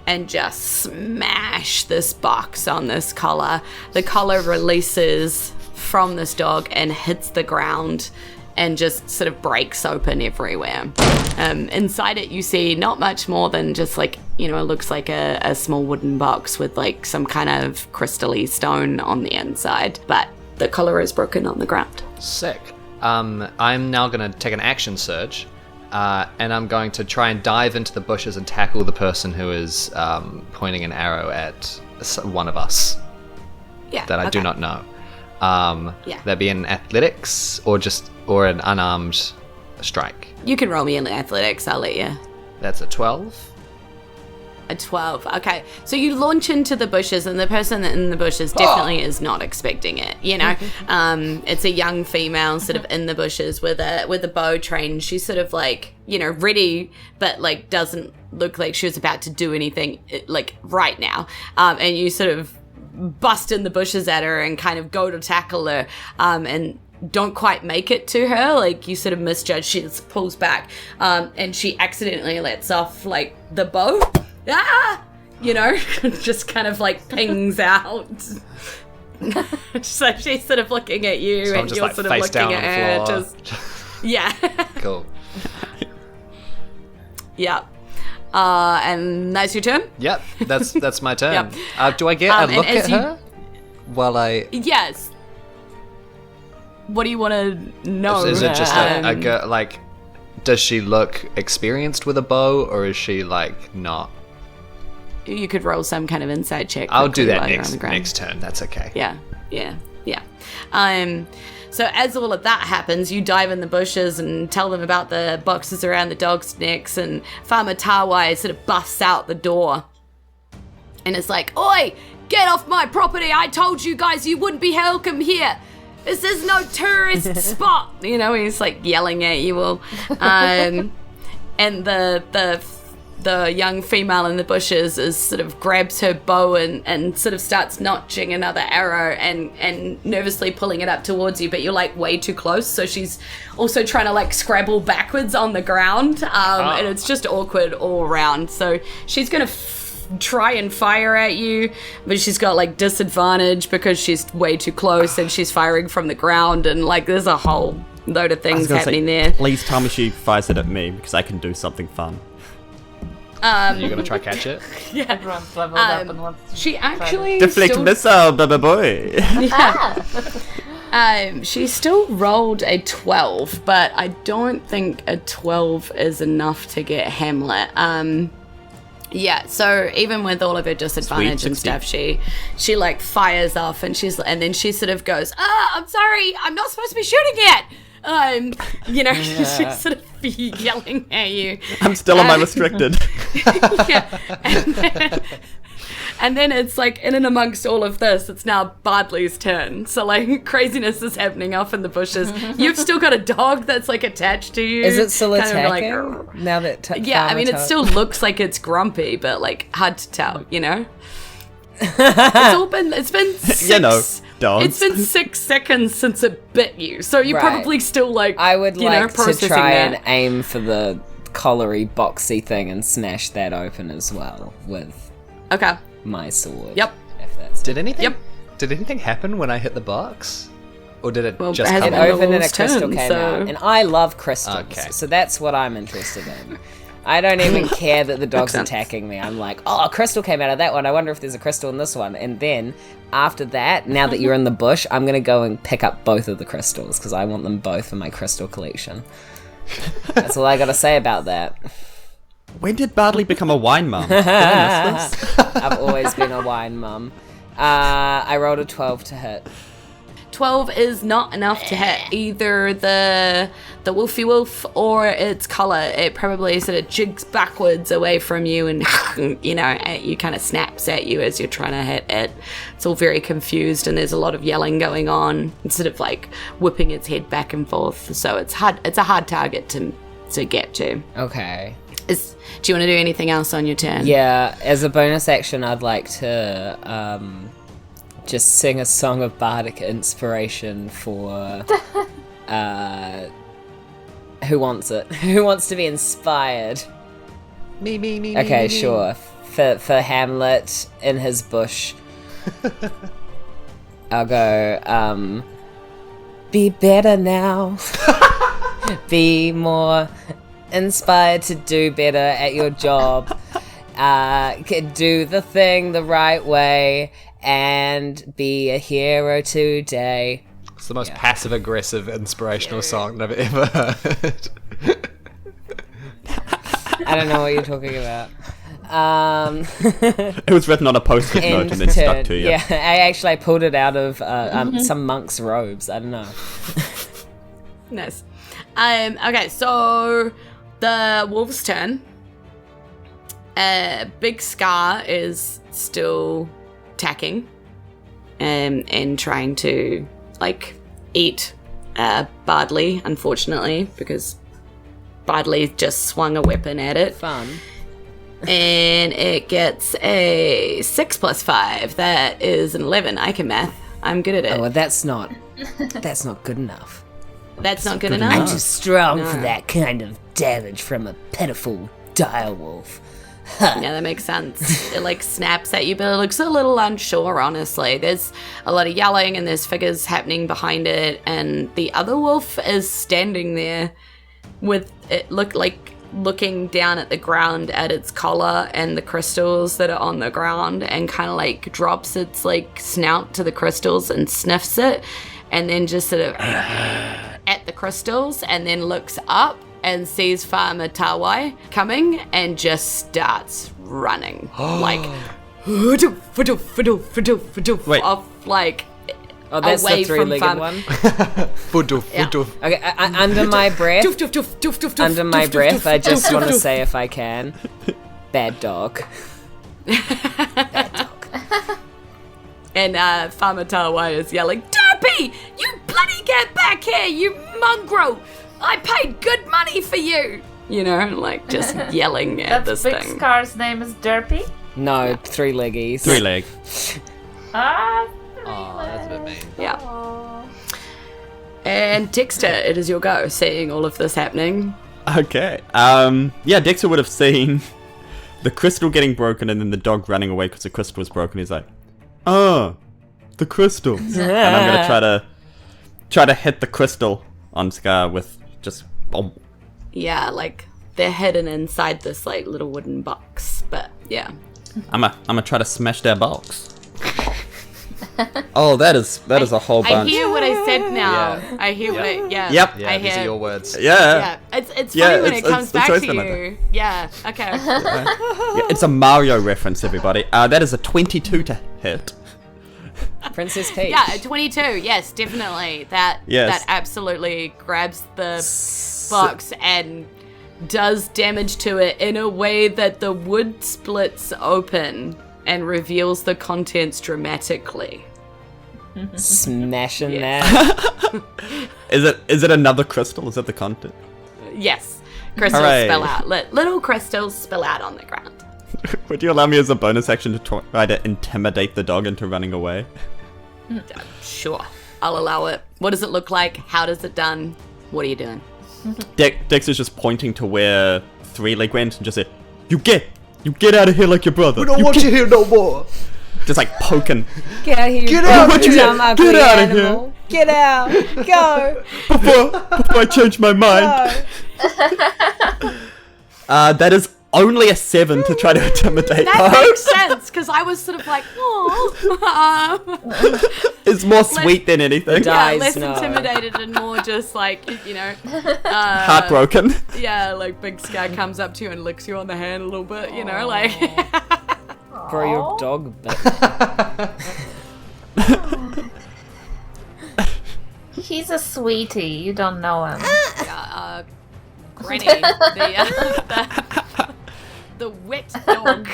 and just smash this box on this collar. The collar releases from this dog and hits the ground and just sort of breaks open everywhere. Inside it, you see not much more than just like, it looks like a small wooden box with like some kind of crystal-y stone on the inside, but the collar is broken on the ground. Sick. I'm now going to take an action surge, and I'm going to try and dive into the bushes and tackle the person who is pointing an arrow at one of us Yeah. that I do okay. not know. Yeah. That'd be an athletics or an unarmed strike. You can roll me in athletics, I'll let you. That's a 12. A 12. Okay. So you launch into the bushes, and the person in the bushes definitely is not expecting it, It's a young female sort of in the bushes with a bow trained. She's sort of like, ready, but like doesn't look like she was about to do anything like right now. And you sort of bust in the bushes at her and kind of go to tackle her, and don't quite make it to her. Like, you sort of misjudge. She just pulls back, and she accidentally lets off like the bow. Just kind of like pings out. So she's sort of looking at you, So I'm and just, you're like, sort of face looking down at on her. the floor. Yeah. Cool. Yeah. And that's your turn? Yep, that's my turn. Yep. Do I get a and look as at you- her? While I... Yes. What do you want to know? Is it just a girl, like, does she look experienced with a bow, or is she, like, not? You could roll some kind of inside check. I'll do quickly that while you're on the ground. next turn, that's okay. Yeah. So as all of that happens, you dive in the bushes and tell them about the boxes around the dogs' necks, and Farmer Tawhai sort of busts out the door. And it's like, "Oi, get off my property! I told you guys you wouldn't be welcome here! This is no tourist spot!" He's like yelling at you all. and the young female in the bushes is sort of grabs her bow and sort of starts notching another arrow and nervously pulling it up towards you, but you're like way too close, so she's also trying to like scrabble backwards on the ground, and it's just awkward all around. So she's gonna try and fire at you, but she's got like disadvantage because she's way too close and she's firing from the ground, and like there's a whole load of things happening there. Please tell me she fires it at me because I can do something fun. You're gonna try catch it? Yeah. Everyone's leveled up and wants to She actually Deflect missile, baby boy. she still rolled a 12, but I don't think a 12 is enough to get Hamlet. Yeah, so even with all of her disadvantage and stuff, she like fires off and then she sort of goes, I'm sorry, I'm not supposed to be shooting yet. She's sort of yelling at you. I'm still on my restricted. Yeah. And then it's like, in and amongst all of this, it's now Bardley's turn. So, like, craziness is happening off in the bushes. You've still got a dog that's, like, attached to you. Is it still kind of attacking? Now that yeah, I mean, it still looks like it's grumpy, but, like, hard to tell, you know? It's been 6... dogs. It's been 6 seconds since it bit you, so you're probably still, like, I would like to try that. and aim for the collary, boxy thing and smash that open as well with my sword. Yep. If that's Did anything happen when I hit the box? Or did it just it come it out? opened and a wolf's crystal turn, came so- out. And I love crystals, Okay. so that's what I'm interested in. I don't even care that the dog's sense. attacking me. I'm like, oh, a crystal came out of that one. I wonder if there's a crystal in this one. And then, after that, now that you're in the bush, I'm going to go and pick up both of the crystals, because I want them both for my crystal collection. That's all I got to say about that. When did Bardley become a wine mum? Did I miss this? I've always been a wine mum. I rolled a 12 to hit. 12 is not enough to hit either the wolfy wolf or its color. It probably sort of jigs backwards away from you and, you kind of snaps at you as you're trying to hit it. It's all very confused and there's a lot of yelling going on. It's sort of like whipping its head back and forth. So it's a hard target to get to. Okay. Do you want to do anything else on your turn? Yeah, as a bonus action, I'd like to just sing a song of bardic inspiration for who wants it? Who wants to be inspired? Me. Okay, sure. For Hamlet in his bush, I'll go. Be better now. Be more inspired to do better at your job. Do the thing the right way and be a hero today. It's the most passive-aggressive inspirational song that I've ever heard. I don't know what you're talking about. It was written on a post-it note and then stuck to you. Yeah, I pulled it out of some monk's robes. I don't know. Nice. Okay, so the wolf's turn. Big Scar is still attacking and trying to, like, eat Bardley, unfortunately, because Bardley just swung a weapon at it. Fun. And it gets a 6 plus 5. That is an 11. I can math. I'm good at it. Oh, well, that's not good enough. That's not good I'm enough. too strong for No. that kind of damage from a pitiful direwolf. Yeah, that makes sense. It like snaps at you, but it looks a little unsure, honestly. There's a lot of yelling and there's figures happening behind it, and the other wolf is standing there with it looking down at the ground at its collar and the crystals that are on the ground, and kind of like drops its like snout to the crystals and sniffs it, and then just sort of at the crystals, and then looks up and sees Farmer Tawhai coming and just starts running. Like, Wait. off, like, Oh, that's away the from three-legged Farmer. one? Fudoof. Okay, under my breath, I just want to say, if I can, bad dog. And Farmer Tawhai is yelling, Derpy! You bloody get back here, you mongrel! I paid good money for you! you know, like just yelling at That's this Big thing. Scar's name is Derpy? No, 3-leggies. 3-leg. Ah, Oh, that's a bit mean. Yeah. And Dexter, it is your go, seeing all of this happening. Okay. Yeah, Dexter would have seen the crystal getting broken and then the dog running away because the crystal was broken. He's like, oh, the crystal. And I'm gonna try to hit the crystal on Scar with just bomb. Yeah, like they're hidden inside this like little wooden box, but yeah. I'm gonna try to smash their box. Oh, that is a whole I bunch. hear what I said now. Yeah. I hear what I Yep. Yeah, I these hear. are your words. Yeah. Yeah, it's Yeah, funny when it's- it comes it's the back choice to limit. you. Yeah, okay. Yeah, it's a Mario reference, everybody. That is a 22 to hit. Princess Peach. Yeah, 22. Yes, definitely. That absolutely grabs the box and does damage to it in a way that the wood splits open and reveals the contents dramatically. Smashing Yes. that. Is it another crystal? Is that the content? Yes, crystals Hooray. spill out. Little crystals spill out on the ground. Would you allow me as a bonus action to try to intimidate the dog into running away? Sure, I'll allow it. What does it look like? How does it done? What are you doing? Dex is just pointing to where 3-leg went and just said, You get out of here like your brother. We don't want you here no more. Just like poking. Get out of here, Get out, you dumb, get ugly out of animal. Get out. Go. Before I change my mind. Go. That is only a 7 to try to intimidate That her. makes sense because I was sort of like, oh, It's more sweet than anything. Die. yeah, Guys, less no. intimidated and more just like, you know, Heartbroken. yeah, like Big Sky comes up to you and licks you on the hand a little bit, you know, like. Bro, your dog. He's a sweetie. You don't know him. Granny, the wet dog.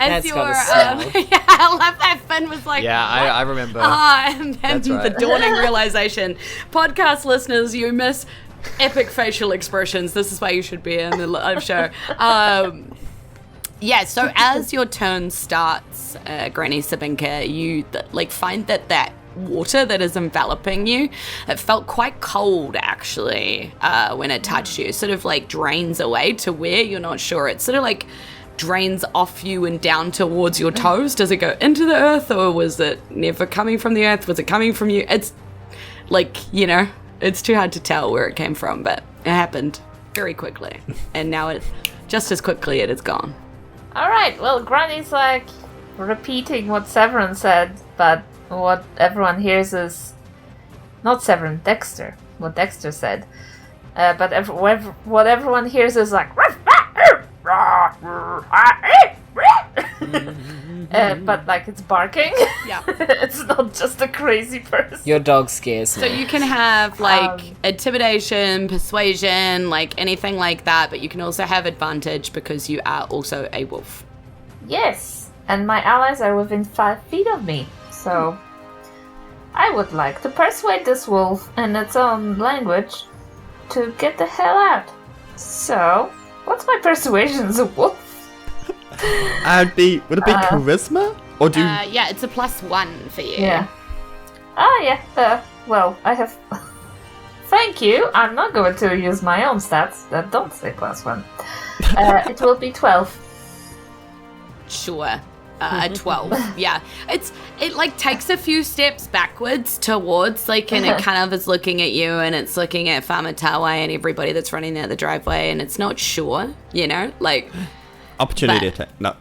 As That's your, got a smell. yeah, I love that Finn was like, Yeah, what? I remember. And then That's right. the dawning realization. Podcast listeners, you miss epic facial expressions. This is why you should be in the live show. Yeah, so as your turn starts, Granny Sabinka, you find that water that is enveloping you, it felt quite cold actually when it touched you. Sort of like drains away to where you're not sure. It sort of like drains off you and down towards your toes. Does it go into the earth or was it never coming from the earth? Was it coming from you? It's like, you know, it's too hard to tell where it came from, but it happened very quickly. And now it just as quickly it is gone. Alright, well, Granny's like repeating what Severin said, but what everyone hears is not Severin, Dexter. What Dexter said. But what everyone hears is like. But like it's barking. Yeah. It's not just a crazy person. Your dog scares me. So you can have like intimidation, persuasion, like anything like that, but you can also have advantage because you are also a wolf. Yes, and my allies are within 5 feet of me, so I would like to persuade this wolf in its own language to get the hell out. So, what's my persuasion as a wolf? Would it be charisma? Or do you... Yeah, it's a +1 for you. Yeah. Yeah. Well, I have. Thank you. I'm not going to use my own stats that don't say +1. It will be 12. Sure. A 12. Yeah. It like takes a few steps backwards towards like, and it kind of is looking at you and it's looking at Farmer Tawhai and everybody that's running down the driveway and it's not sure, you know, like. Opportunity but- attack. No.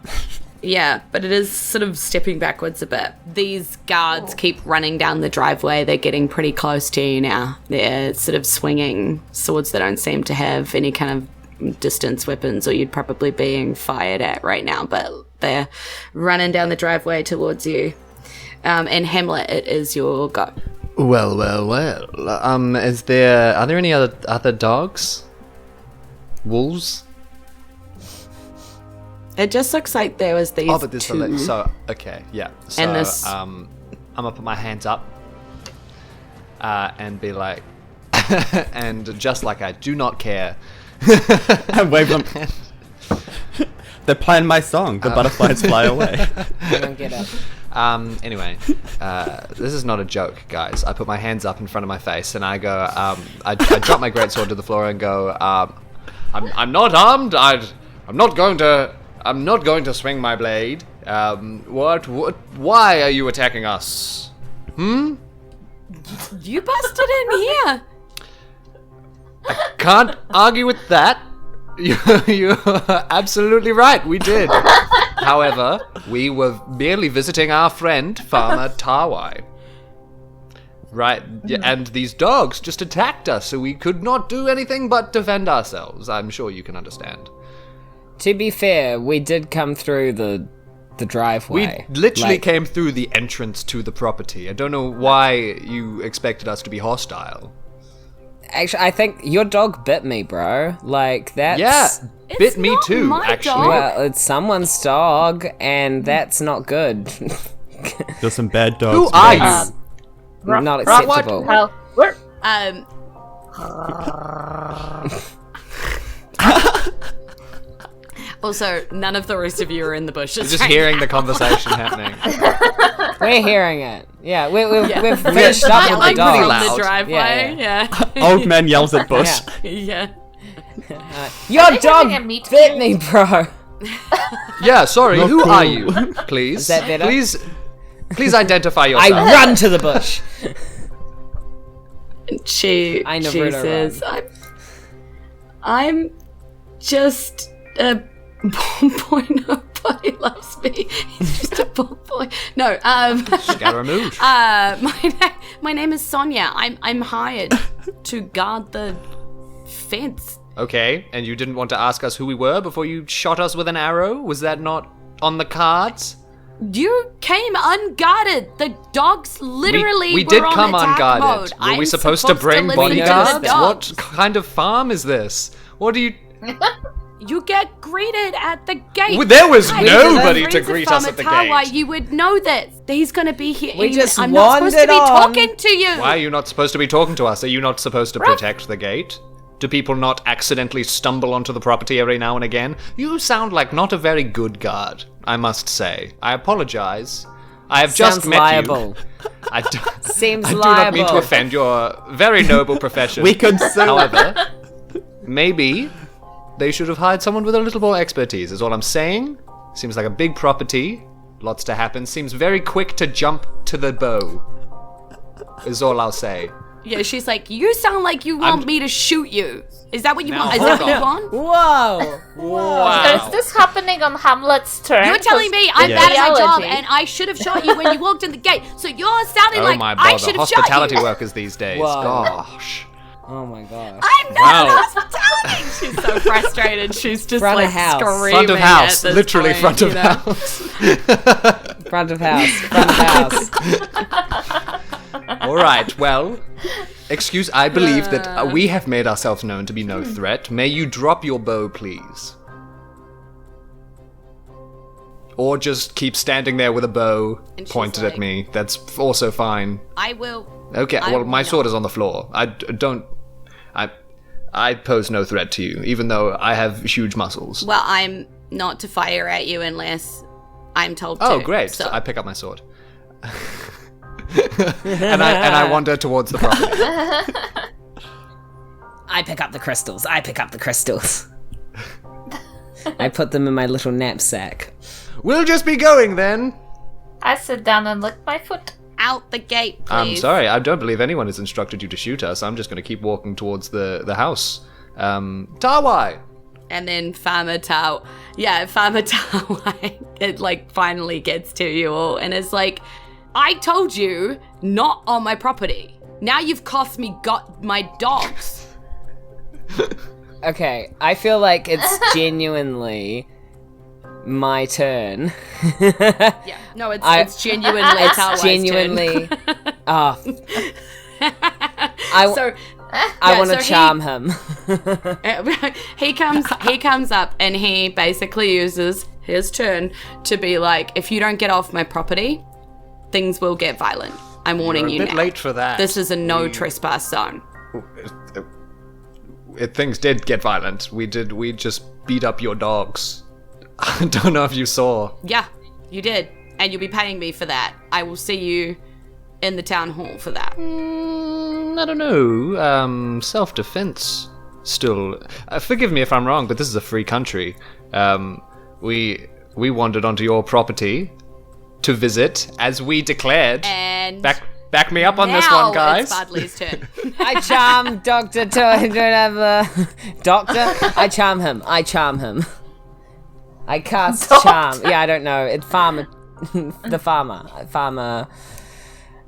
Yeah, but it is sort of stepping backwards a bit. These guards keep running down the driveway. They're getting pretty close to you now. They're sort of swinging swords that don't seem to have any kind of distance weapons or you'd probably being fired at right now, but they're running down the driveway towards you. And Hamlet, it is your go. Well. Are there any other dogs? Wolves? It just looks like there was these But this two. so okay, yeah. So And this- I'm gonna put my hands up and be like and just like I do not care. And wave them. They're playing my song, The Butterflies Fly Away. I don't get it. Anyway, this is not a joke, guys. I put my hands up in front of my face and I go, I drop my greatsword to the floor and go, I'm not armed. I'm not going to swing my blade. What? Why are you attacking us? You busted in here. Can't argue with that. You're absolutely right. We did. However, we were merely visiting our friend, Farmer Tawhai. Right, and these dogs just attacked us, so we could not do anything but defend ourselves. I'm sure you can understand. To be fair, we did come through the driveway. We literally came through the entrance to the property. I don't know why you expected us to be hostile. Actually, I think your dog bit me, bro. Like, that's... Yeah, It's bit me not too, my actually. dog. Well, it's someone's dog, and that's not good. There's some bad dogs. Who are man. you? Not acceptable. Well, we're Also, none of the rest of you are in the bushes. Just right hearing now. the conversation happening. We're hearing it. Yeah, we've Yeah. finished up with the I'm dog. from dog. loud. the driveway. Yeah. Old man yells at Bush. Yeah. Your they dog having a meet bit cute? me, bro. Yeah, sorry, Not who cool. are you? Please. Is that better? Please identify I yourself. run to the bush. She I never says, I'm just a boy. Nobody loves me. He's just a boy. No, Scaramouche. my name is Sonia. I'm hired to guard the fence. Okay, and you didn't want to ask us who we were before you shot us with an arrow? Was that not on the cards? You came unguarded. The dogs literally we were did on come attack unguarded. mode. Were we supposed to bring listen to the bodyguards? dogs. What kind of farm is this? What do you... You get greeted at the gate. Well, there was Hi, nobody friends to of greet us Farmer at the Tawhai, gate. You would know this. He's going to be here. We just I'm not supposed to be wandered on. talking to you. Why are you not supposed to be talking to us? Are you not supposed to protect the gate? Do people not accidentally stumble onto the property every now and again? You sound like not a very good guard, I must say. I apologize. I have Sounds just met liable. you. I do, Seems I do not mean to liable. offend your very noble profession. We could sue. However, maybe they should have hired someone with a little more expertise, is all I'm saying. Seems like a big property, lots to happen, seems very quick to jump to the bow, is all I'll say. Yeah, she's like, you sound like you want me to shoot you. Is that what you Now, want? Is that what you hold want? Whoa. Is this happening on Hamlet's turn? You're telling me I'm Yeah. bad at my job Reality. and I should have shot you when you walked in the gate. So you're sounding Oh like my I bother, should have shot hospitality you. workers these days. Whoa. Gosh. Oh my gosh. I'm not Wow. in hospitality. She's so frustrated. She's just Front of like house. screaming. Front of house, at this literally point, front of you know? house. Front of house. Front of house. All right, well, I believe that we have made ourselves known to be no threat. May you drop your bow, please. Or just keep standing there with a bow And she's pointed like- at me. That's also fine. I will. Okay, I well, my will sword not. is on the floor. I pose no threat to you, even though I have huge muscles. Well, I'm not to fire at you unless I'm told to. Oh, great. So I pick up my sword. and I wander towards the property. I pick up the crystals. I pick up the crystals. I put them in my little knapsack. We'll just be going then. I sit down and lick my foot. out the gate, please. I'm sorry, I don't believe anyone has instructed you to shoot us. I'm just going to keep walking towards the house. Tawhai! And then Farmer Tawhai, it like finally gets to you all and is like, I told you not on my property. Now you've cost me my dogs. Okay, I feel like it's genuinely my turn. Yeah, no, it's genuinely Tawhai's Genuinely. turn. Oh. So I want to so charm him. he comes up and he basically uses his turn to be like, if you don't get off my property, things will get violent. I'm warning You're you a bit now. late for that. This is a no trespass zone. things did get violent. We just beat up your dogs. I don't know if you saw. Yeah, you did. And you'll be paying me for that. I will see you in the town hall for that. I don't know. Self-defense still. Forgive me if I'm wrong, but this is a free country. We wandered onto your property to visit, as we declared. And back me up on this now one, guys. It's Fudley's turn. I charm Doctor Doctor. I charm him. I cast charm. Yeah, I don't know. It's farmer. The farmer.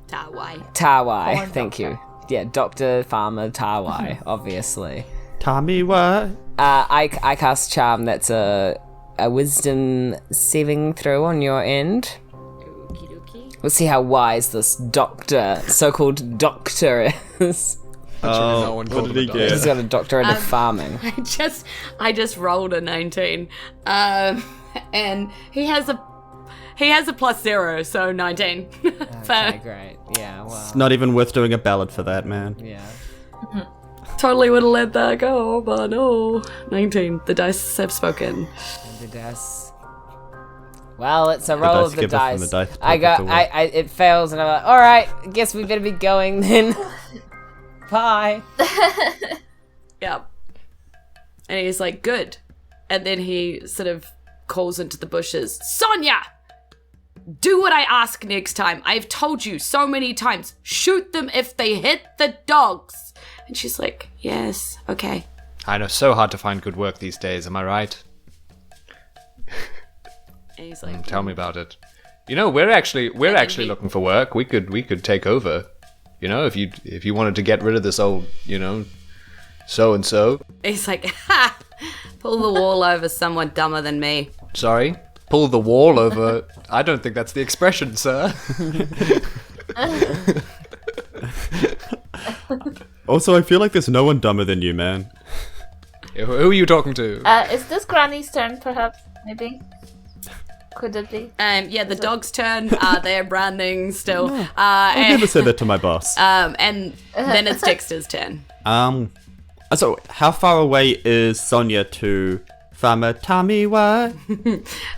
Tawhai. Thank you. Yeah, Doctor Farmer Tawhai. Obviously. Tommy, what? I cast charm. That's a wisdom saving throw on your end. We'll see how wise this doctor, so-called doctor, is. No one what called did he him a get? He's got a doctorate of farming. I just rolled a 19. And he has a +0, so 19. Okay, great. Yeah, well, It's not even worth doing a ballad for that, man. yeah. Totally would have let that go, but no. 19. The dice have spoken. The dice. Well, it's a roll of the giver from dice. the dice I got, pocket away. it fails, and I'm like, all right, I guess we better be going then. Bye. Yeah. And he's like, good. And then he sort of calls into the bushes, Sonia! Do what I ask next time. I've told you so many times. Shoot them if they hit the dogs. And she's like, yes, okay. I know, so hard to find good work these days. Am I right? And he's like, Tell me about it. You know, we're actually looking for work. We could take over. You know, if you wanted to get rid of this old, so and so. He's like, ha! Pull the wall over someone dumber than me. Sorry, pull the wall over. I don't think that's the expression, sir. Also, I feel like there's no one dumber than you, man. Who are you talking to? Is this Granny's turn, perhaps? Maybe? Could it be? Yeah, the dog's turn. They're branding still. I never said that to my boss. And then it's Dexter's turn. So how far away is Sonia to Farmer Tommy? What?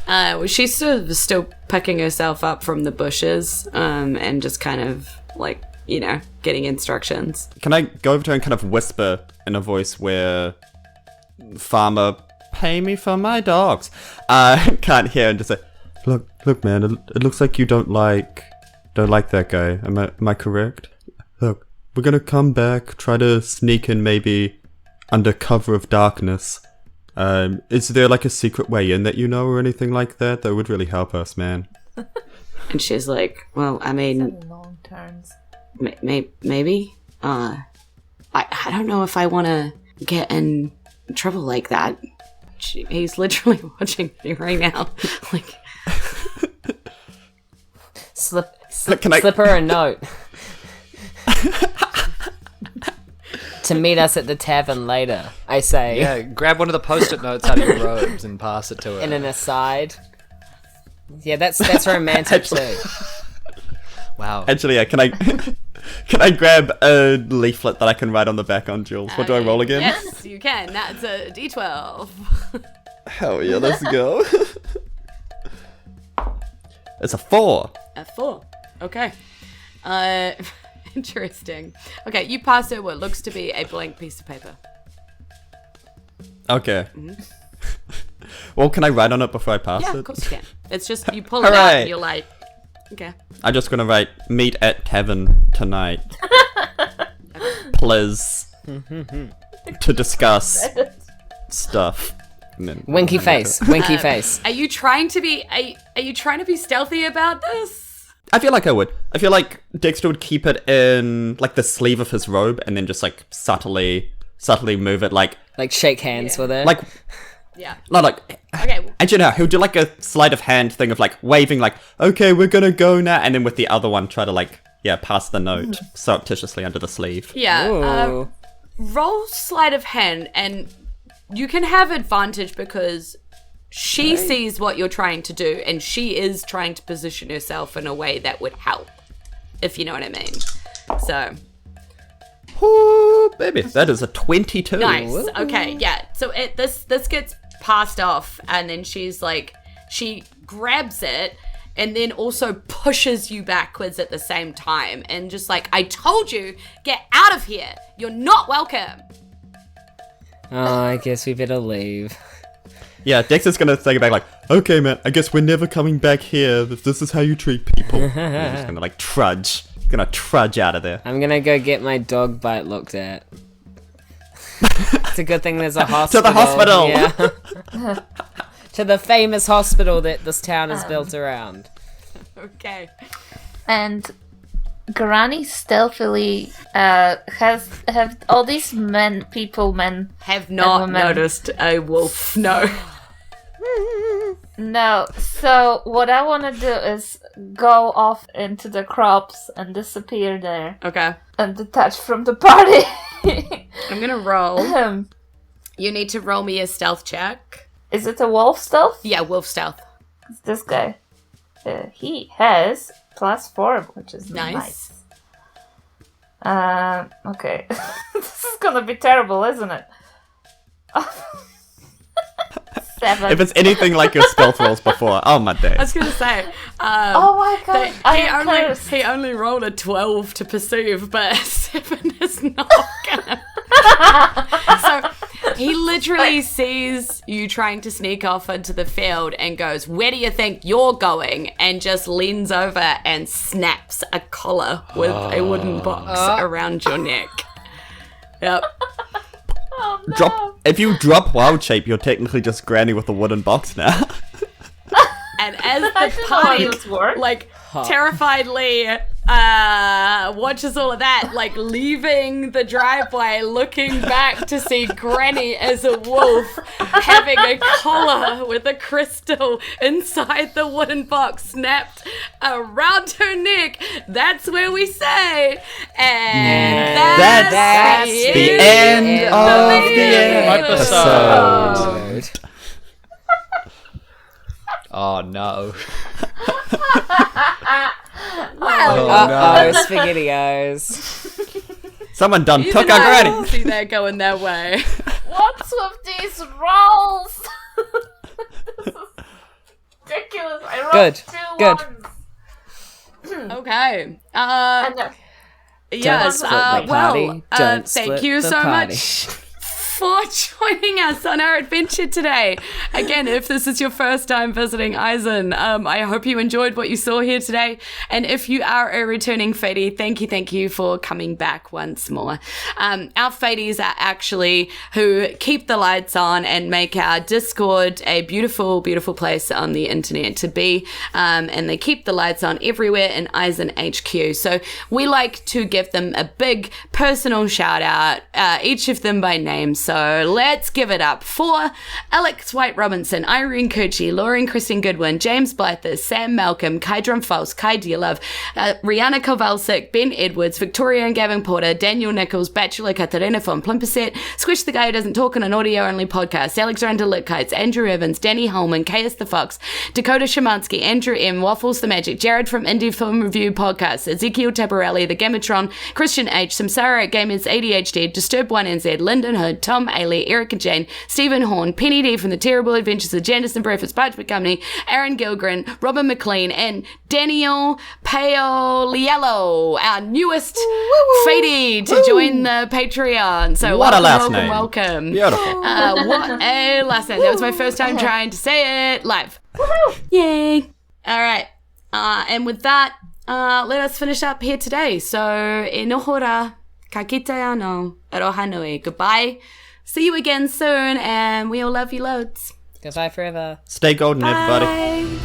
Well, she's sort of still picking herself up from the bushes, and just kind of like, getting instructions. Can I go over to her and kind of whisper in a voice where Farmer, pay me for my dogs? Can't hear, and just say, look, man, it looks like you don't like that guy. Am I correct? Look, we're gonna come back, try to sneak in maybe under cover of darkness. Is there like a secret way in that you know or anything like that? That would really help us, man. And she's like, well, I mean, Long turns. maybe. I don't know if I want to get in trouble like that. He's literally watching me right now. Like, Slip Can I- her a note. To meet us at the tavern later, I say. Yeah, grab one of the post-it notes out of your robes and pass it to her. In an aside. Yeah, that's romantic too. Wow. Actually, yeah, can I grab a leaflet that I can write on the back on Jules? What do I roll again? yes, you can. That's a D12. Hell yeah, let's go. It's a 4. A 4. Okay. Interesting. Okay, you pass her what looks to be a blank piece of paper. Okay. Well, can I write on it before I pass Yeah, it? of course you can. It's just you pull it out Hooray. and you're like, okay. I'm just gonna write meet at tavern tonight. Please. To discuss stuff. And then- Winky face. Winky face. Are you trying to be are you trying to be stealthy about this? I feel like I would. I feel like Dexter would keep it in like the sleeve of his robe and then just like subtly move it like Like shake hands with her. Yeah. not like Okay. and he'll do like a sleight of hand thing of like waving like, okay, we're gonna go now, and then with the other one try to like pass the note surreptitiously under the sleeve. Yeah. Ooh. Roll sleight of hand, and you can have advantage because she sees what you're trying to do, and she is trying to position herself in a way that would help, if you know what I mean. So, Oh, baby, that is a 22. Nice. Okay, yeah. So this gets passed off, and then she's like, she grabs it and then also pushes you backwards at the same time, and just like, I told you, get out of here. You're not welcome. Oh, I guess we better leave. Yeah, Dexter's gonna take it back like, okay, man, I guess we're never coming back here if this is how you treat people. He's just gonna like trudge. He's gonna trudge out of there. I'm gonna go get my dog bite looked at. It's a good thing there's a hospital. To the hospital! Yeah. To the famous hospital that this town is built around. Okay. And Granny stealthily have all these men Have not women. noticed a wolf. No. No, so what I want to do is go off into the crops and disappear there Okay. and detach from the party. I'm gonna roll. You need to roll me a stealth check. Is it a wolf stealth? Yeah, wolf stealth. It's this guy. He has +4, which is Nice. nice. Okay. This is gonna be terrible, isn't it? 7. If it's anything like your stealth rolls before, oh my days. I was gonna say. Oh my god, I am cursed. He only rolled a 12 to perceive, but 7 is not gonna. So he literally sees you trying to sneak off into the field and goes, "Where do you think you're going?" And just leans over and snaps a collar with a wooden box around your neck. Yep. Oh no. If you drop wild shape, you're technically just Granny with a wooden box now. And as I the didn't know party, how this worked. like, terrifiedly watches all of that, like, leaving the driveway, looking back to see Granny as a wolf, having a collar with a crystal inside the wooden box snapped around her neck. That's where we say, and that's the end of the episode. Oh no. SpaghettiOs. Someone done Even took our I Granny. see that going their way. What's with these rolls? This is ridiculous. I rolled Good. 2 ones. Okay. And Yes. split the party. Don't Thank split you the so party. much for joining us on our adventure today. Again, if this is your first time visiting Isen, I hope you enjoyed what you saw here today. And if you are a returning Fady, thank you for coming back once more. Our Fadies are actually who keep the lights on and make our Discord a beautiful, beautiful place on the internet to be. And they keep the lights on everywhere in Isen HQ. So we like to give them a big personal shout out, each of them by name. So let's give it up for Alex White Robinson, Irene Cucci, Lauren Kristen Goodwin, James Blyther, Sam Malcolm, Kydron False, Kai Dearlove, Rihanna Kowalczyk, Ben Edwards, Victoria and Gavin Porter, Daniel Nichols, Bachelor Katarina von Plimperset, Squish the Guy Who Doesn't Talk on an Audio-Only Podcast, Alexander Litkites, Andrew Evans, Danny Holman, KS the Fox, Dakota Shemansky, Andrew M, Waffles the Magic, Jared from Indie Film Review Podcast, Ezekiel Tabarelli, The Gamatron, Christian H, Samsara Gamers, ADHD, Disturb 1NZ, Lyndon Hood, Tom Ailey, Erica Jane, Stephen Horn, Penny D from The Terrible Adventures of Janice and Breakfast Parchment Company, Aaron Gilgren, Robin McLean, and Daniel Paoliello, our newest Fady to join the Patreon. So What a welcome, last name. welcome. Beautiful. What a last name. That was my first time trying to say it live. Yay. All right. And with that, let us finish up here today. So, e nohora, ka kite ano, aroha nui. Goodbye. See you again soon, and we all love you loads. Goodbye forever. Stay golden, everybody. Bye.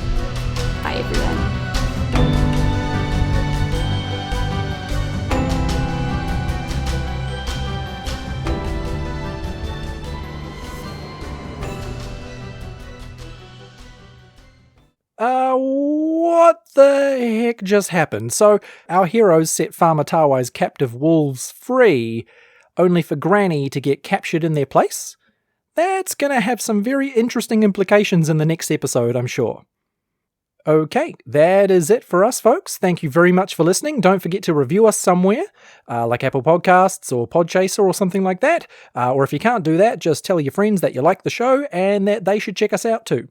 Bye, everyone. What the heck just happened? So, our heroes set Farmer Tawhai's captive wolves free, only for Granny to get captured in their place? That's gonna have some very interesting implications in the next episode, I'm sure. Okay, that is it for us, folks. Thank you very much for listening. Don't forget to review us somewhere, like Apple Podcasts or Podchaser or something like that. Or if you can't do that, just tell your friends that you like the show and that they should check us out too.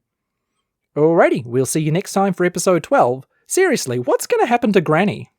Alrighty, we'll see you next time for episode 12. Seriously, what's going to happen to Granny?